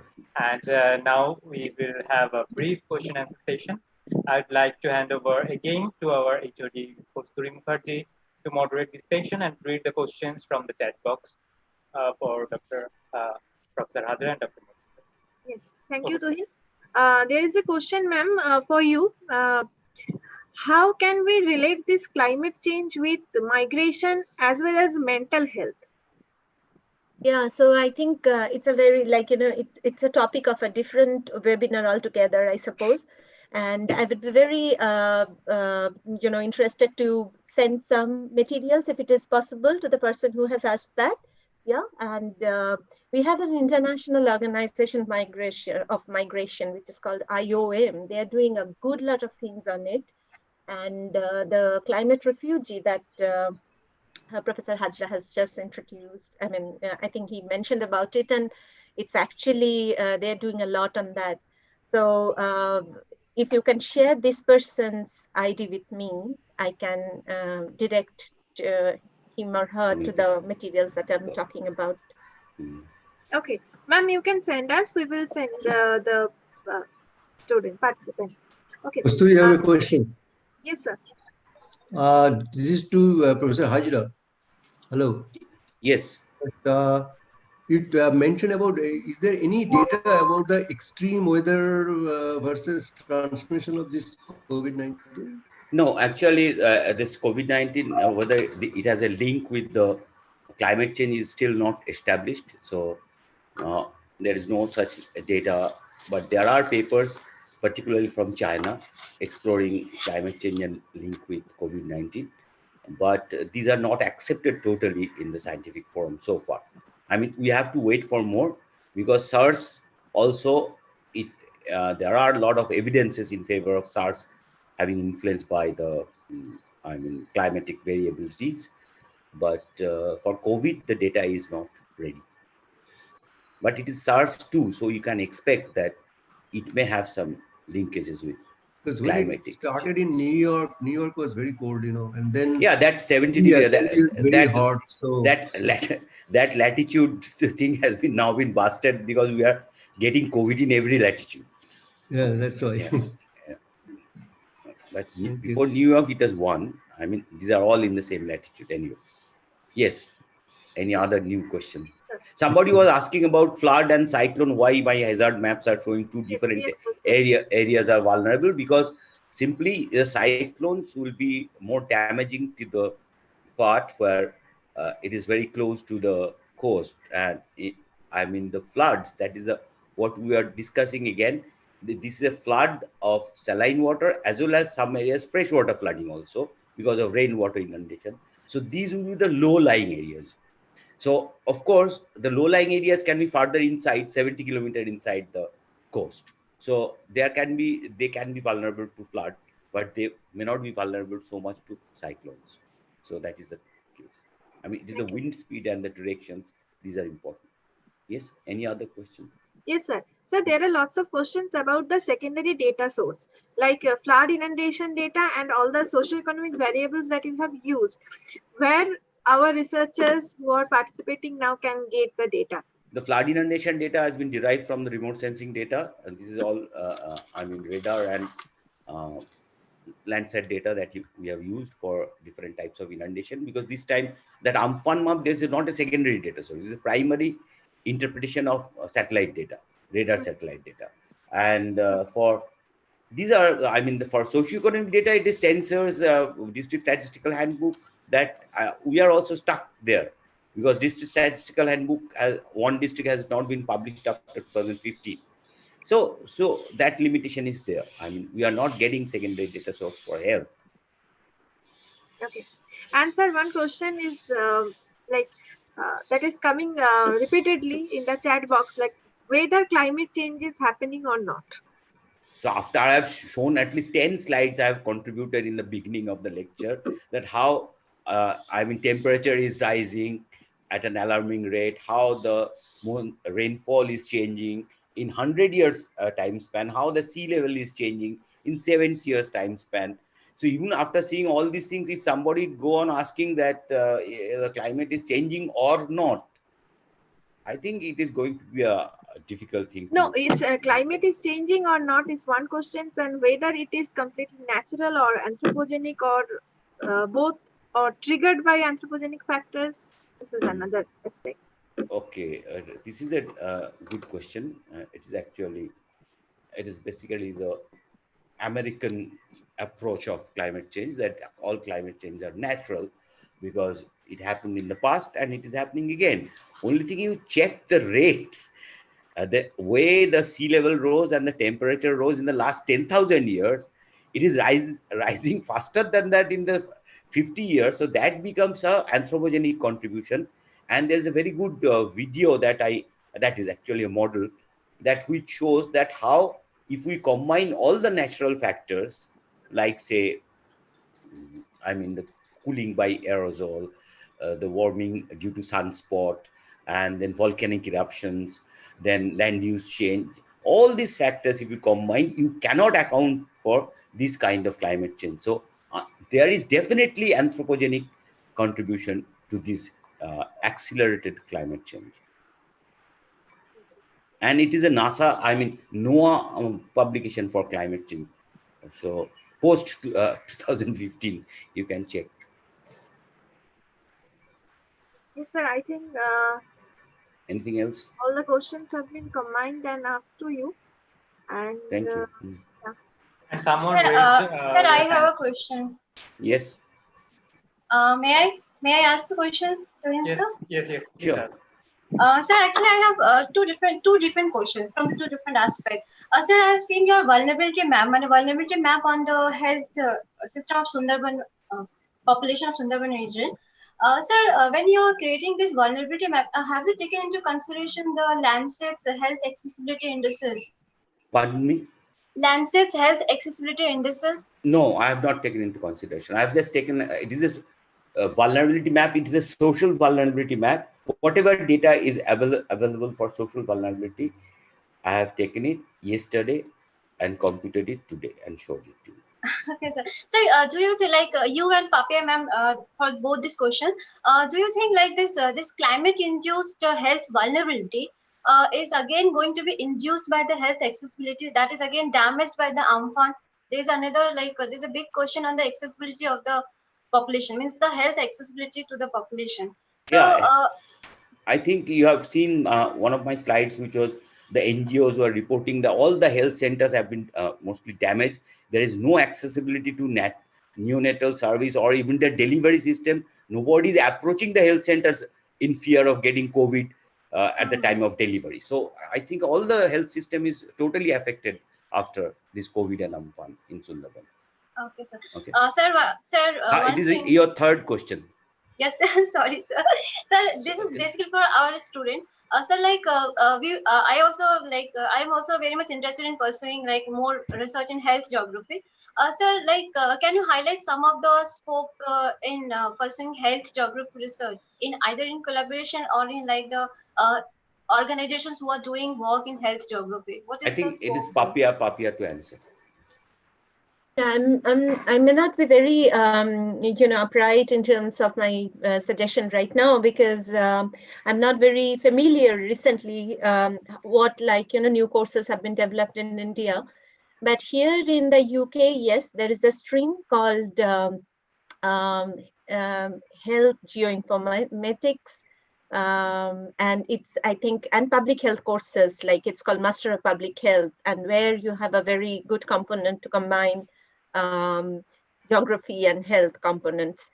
And now we will have a brief question and answer session. I'd like to hand over again to our HOD, Kasturi Mukherjee, to moderate this session and read the questions from the chat box for Professor Hajra and Dr. Mojumdar. Yes, thank you, Tuhin. There is a question, ma'am, for you. How can we relate this climate change with migration as well as mental health? Yeah, so I think it's a very, it's a topic of a different webinar altogether, I suppose. And I would be very, interested to send some materials, if it is possible, to the person who has asked that. Yeah, and we have an international organization of migration, which is called IOM. They are doing a good lot of things on it. And the climate refugee that Professor Hajra has just introduced, I think he mentioned about it, and it's actually, they're doing a lot on that. So if you can share this person's ID with me, I can direct him or her to the materials that I'm talking about. Okay, ma'am, you can send us. We will send the student participant. Okay. Do you have a question? Yes, sir. This is to Professor Hajra. Hello. Yes. You mentioned about, is there any data about the extreme weather versus transmission of this COVID-19? No, actually, this COVID-19, whether it has a link with the climate change is still not established. So there is no such data, but there are papers, particularly from China, exploring climate change and link with COVID-19. But these are not accepted totally in the scientific forum so far. I mean, we have to wait for more, because SARS also, there are a lot of evidences in favor of SARS having influenced by the, climatic variabilities. But for COVID, the data is not ready. But it is SARS-2, so you can expect that it may have some linkages with because when it started in New York was very cold, and then that 70 degrees, very hot. So that latitude thing has now been busted, because we are getting COVID in every latitude. Yeah, that's why. Yeah. But before New York, it was one. I mean, these are all in the same latitude anyway. Yes. Any other new question? Somebody was asking about flood and cyclone, why my hazard maps are showing two different areas are vulnerable, because simply the cyclones will be more damaging to the part where it is very close to the coast. And the floods, that is what we are discussing again. This is a flood of saline water, as well as some areas freshwater flooding also, because of rainwater inundation. So these will be the low-lying areas. So, of course, the low-lying areas can be further inside, 70 kilometers inside the coast. So they can be vulnerable to flood, but they may not be vulnerable so much to cyclones. So that is the case. I mean, it is the wind speed and the directions. These are important. Yes. Any other question? Yes, sir. So there are lots of questions about the secondary data source, like flood inundation data and all the socioeconomic variables that you have used, where our researchers who are participating now can get the data. The flood inundation data has been derived from the remote sensing data. And this is all, I mean, radar and Landsat data that we have used for different types of inundation, because this time that Amphan map, this is not a secondary data source. This is a primary interpretation of satellite data, radar satellite data. And for these are, I mean, for socioeconomic data, it is sensors, district statistical handbook, that we are also stuck there, because district statistical handbook, one district has not been published after 2015. So that limitation is there. I mean, we are not getting secondary data source for health. Okay. And sir, one question is that is coming repeatedly in the chat box, like whether climate change is happening or not. So after I have shown at least 10 slides, I have contributed in the beginning of the lecture, that how, I mean, temperature is rising at an alarming rate, how the rainfall is changing in 100 years time span, how the sea level is changing in 70 years time span. So even after seeing all these things, if somebody go on asking that the climate is changing or not, I think it is going to be a difficult thing. No, it's climate is changing or not is one question, and whether it is completely natural or anthropogenic or both, or triggered by anthropogenic factors, this is another aspect. Okay, this is a good question. It is basically the American approach of climate change, that all climate change are natural because it happened in the past and it is happening again. Only thing, you check the rates, the way the sea level rose and the temperature rose in the last 10,000 years, it is rising faster than that in the 50 years. So that becomes a anthropogenic contribution. And there's a very good video that is actually a model that which shows that how, if we combine all the natural factors, like say, I mean, the cooling by aerosol, the warming due to sunspot, and then volcanic eruptions, then land use change, all these factors, if you combine, you cannot account for this kind of climate change. So there is definitely anthropogenic contribution to this accelerated climate change. And it is a NASA, I mean, NOAA publication for climate change. So post 2015, you can check. Yes, sir. I think Anything else? all the questions have been combined and asked to you. And Thank you. yeah. And someone Sir, raised. sir, I have a question. Yes. May I ask the question to him, Yes, sir? yes. Sure. Sir, actually, I have two different questions from two different aspects. Sir, I have seen your vulnerability map on the health system of Sundarban population of Sundarban region. Sir, when you are creating this vulnerability map, have you taken into consideration the Lancet's health accessibility indices? Pardon me? Lancet's health accessibility indices? No, I have not taken into consideration. I have just taken, it is a vulnerability map. It is a social vulnerability map. Whatever data is available for social vulnerability, I have taken it yesterday and computed it today and showed it to you. Okay, sir. Sir, do you think, like you and Papia ma'am, for both this question, do you think like this climate-induced health vulnerability is again going to be induced by the health accessibility, that is again damaged by the Amphan? There's another, like there's a big question on the accessibility of the population, means the health accessibility to the population. So, yeah, I think you have seen one of my slides, which was the NGOs were reporting that all the health centers have been mostly damaged. There is no accessibility to neonatal service or even the delivery system. Nobody is approaching the health centers in fear of getting COVID at the time of delivery. So I think all the health system is totally affected after this COVID and Amphan in Sundarban. Okay, sir. Okay. Sir, it is your third question. Yes, sorry, sir. Sir, this is basically for our student. Sir, like I also I'm also very much interested in pursuing like more research in health geography. Sir, like can you highlight some of the scope in pursuing health geography research in either in collaboration or in like the organizations who are doing work in health geography? What I is the think it is scope? Papia to answer. I may not be very, upright in terms of my suggestion right now, because I'm not very familiar recently what new courses have been developed in India. But here in the UK, yes, there is a stream called health geoinformatics, and it's, I think, and public health courses, like it's called Master of Public Health, and where you have a very good component to combine geography and health components.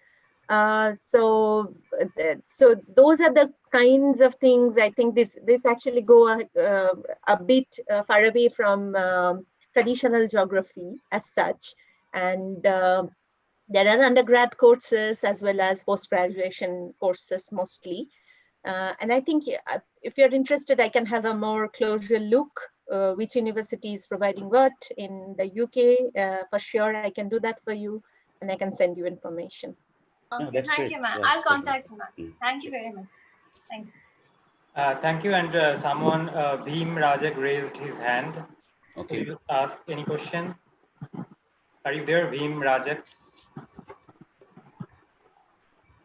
So those are the kinds of things. I think this actually go a bit far away from traditional geography as such, and there are undergrad courses as well as post-graduation courses mostly. And I think if you're interested, I can have a more closer look which university is providing what in the UK. For sure, I can do that for you, and I can send you information. Okay, thank you, ma'am. I'll contact you, ma'am. Thank you very much. Thank you. Thank you. And someone, Bhim Rajak, raised his hand. Okay. Will you ask any question? Are you there, Bhim Rajak?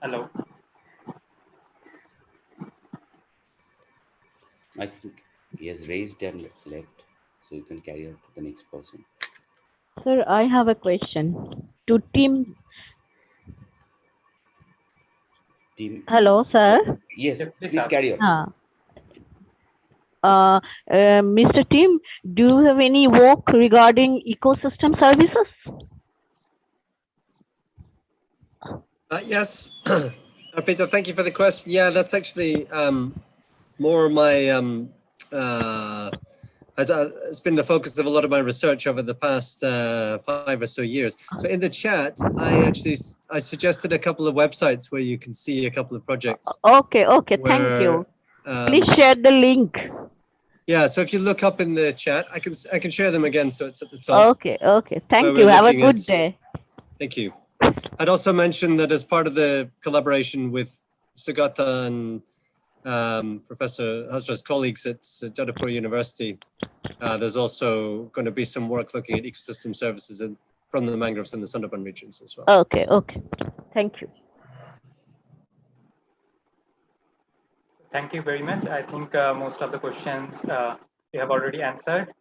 Hello. I think he has raised and left, so you can carry on to the next person. Sir, I have a question to Tim. Hello, sir. Yes, please carry on. Mr. Tim, do you have any work regarding ecosystem services? Yes, Peter, thank you for the question. Yeah, that's actually more my, it's been the focus of a lot of my research over the past 5 or so years. So in the chat, I suggested a couple of websites where you can see a couple of projects. Okay, thank you. Please share the link. Yeah, so if you look up in the chat, I can share them again, so it's at the top. Okay, thank you. Have a good day. Thank you. I'd also mention that as part of the collaboration with Sugata and Professor Hazra's colleagues at Jadavpur University, there's also going to be some work looking at ecosystem services from the mangroves in the Sundarban regions as well. Okay, thank you. Thank you very much. I think most of the questions we have already answered.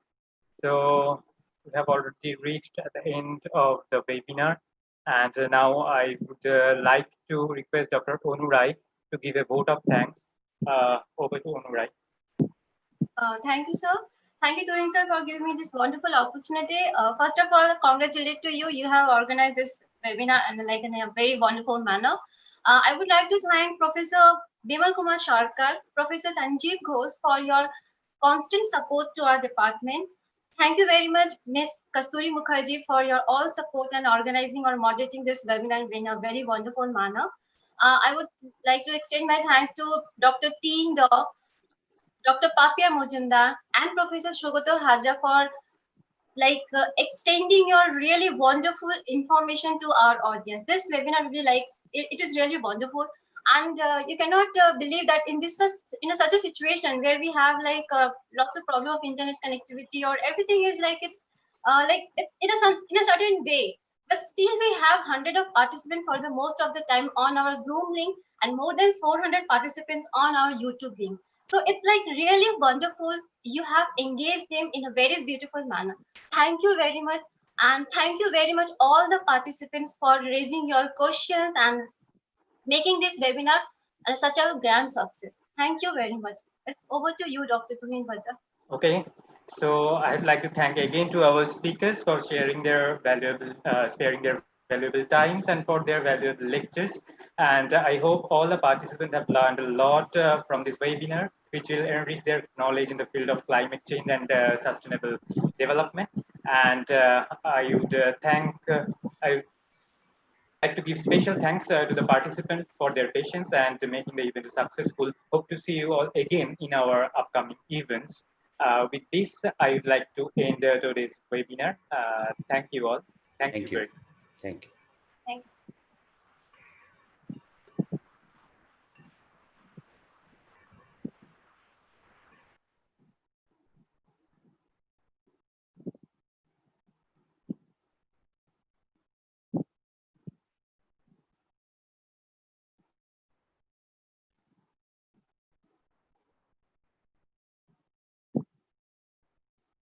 So we have already reached at the end of the webinar. And now I would like to request Dr. Onurai to give a vote of thanks. Over to Onurai. Thank you, sir. Thank you, Turin sir, for giving me this wonderful opportunity. First of all, congratulate to you. You have organized this webinar in a very wonderful manner. I would like to thank Professor Bimal Kumar Sharkar, Professor Sanjeev Ghosh for your constant support to our department. Thank you very much, Ms. Kasturi Mukherjee, for your all support and organizing or moderating this webinar in a very wonderful manner. I would like to extend my thanks to Dr. T. Indo, Dr. Papia Mojumdar, and Professor Sugato Hazra for extending your really wonderful information to our audience. This webinar really it is really wonderful, and you cannot believe that in such a situation where we have lots of problem of internet connectivity, or everything is it's in a certain way, but still we have hundreds of participants for the most of the time on our Zoom link, and more than 400 participants on our YouTube link. So it's really wonderful. You have engaged them in a very beautiful manner. Thank you very much. And thank you very much all the participants for raising your questions and making this webinar such a grand success. Thank you very much. It's over to you, Dr. Tuhin Bhatta. Okay. So I'd like to thank again to our speakers for sharing their valuable, valuable times and for their valuable lectures. And I hope all the participants have learned a lot from this webinar, which will enrich their knowledge in the field of climate change and sustainable development. And I would I like to give special thanks to the participants for their patience and making the event successful. Hope to see you all again in our upcoming events. With this, I would like to end today's webinar. Thank you all. Thank you very much. Thank you. Thank you.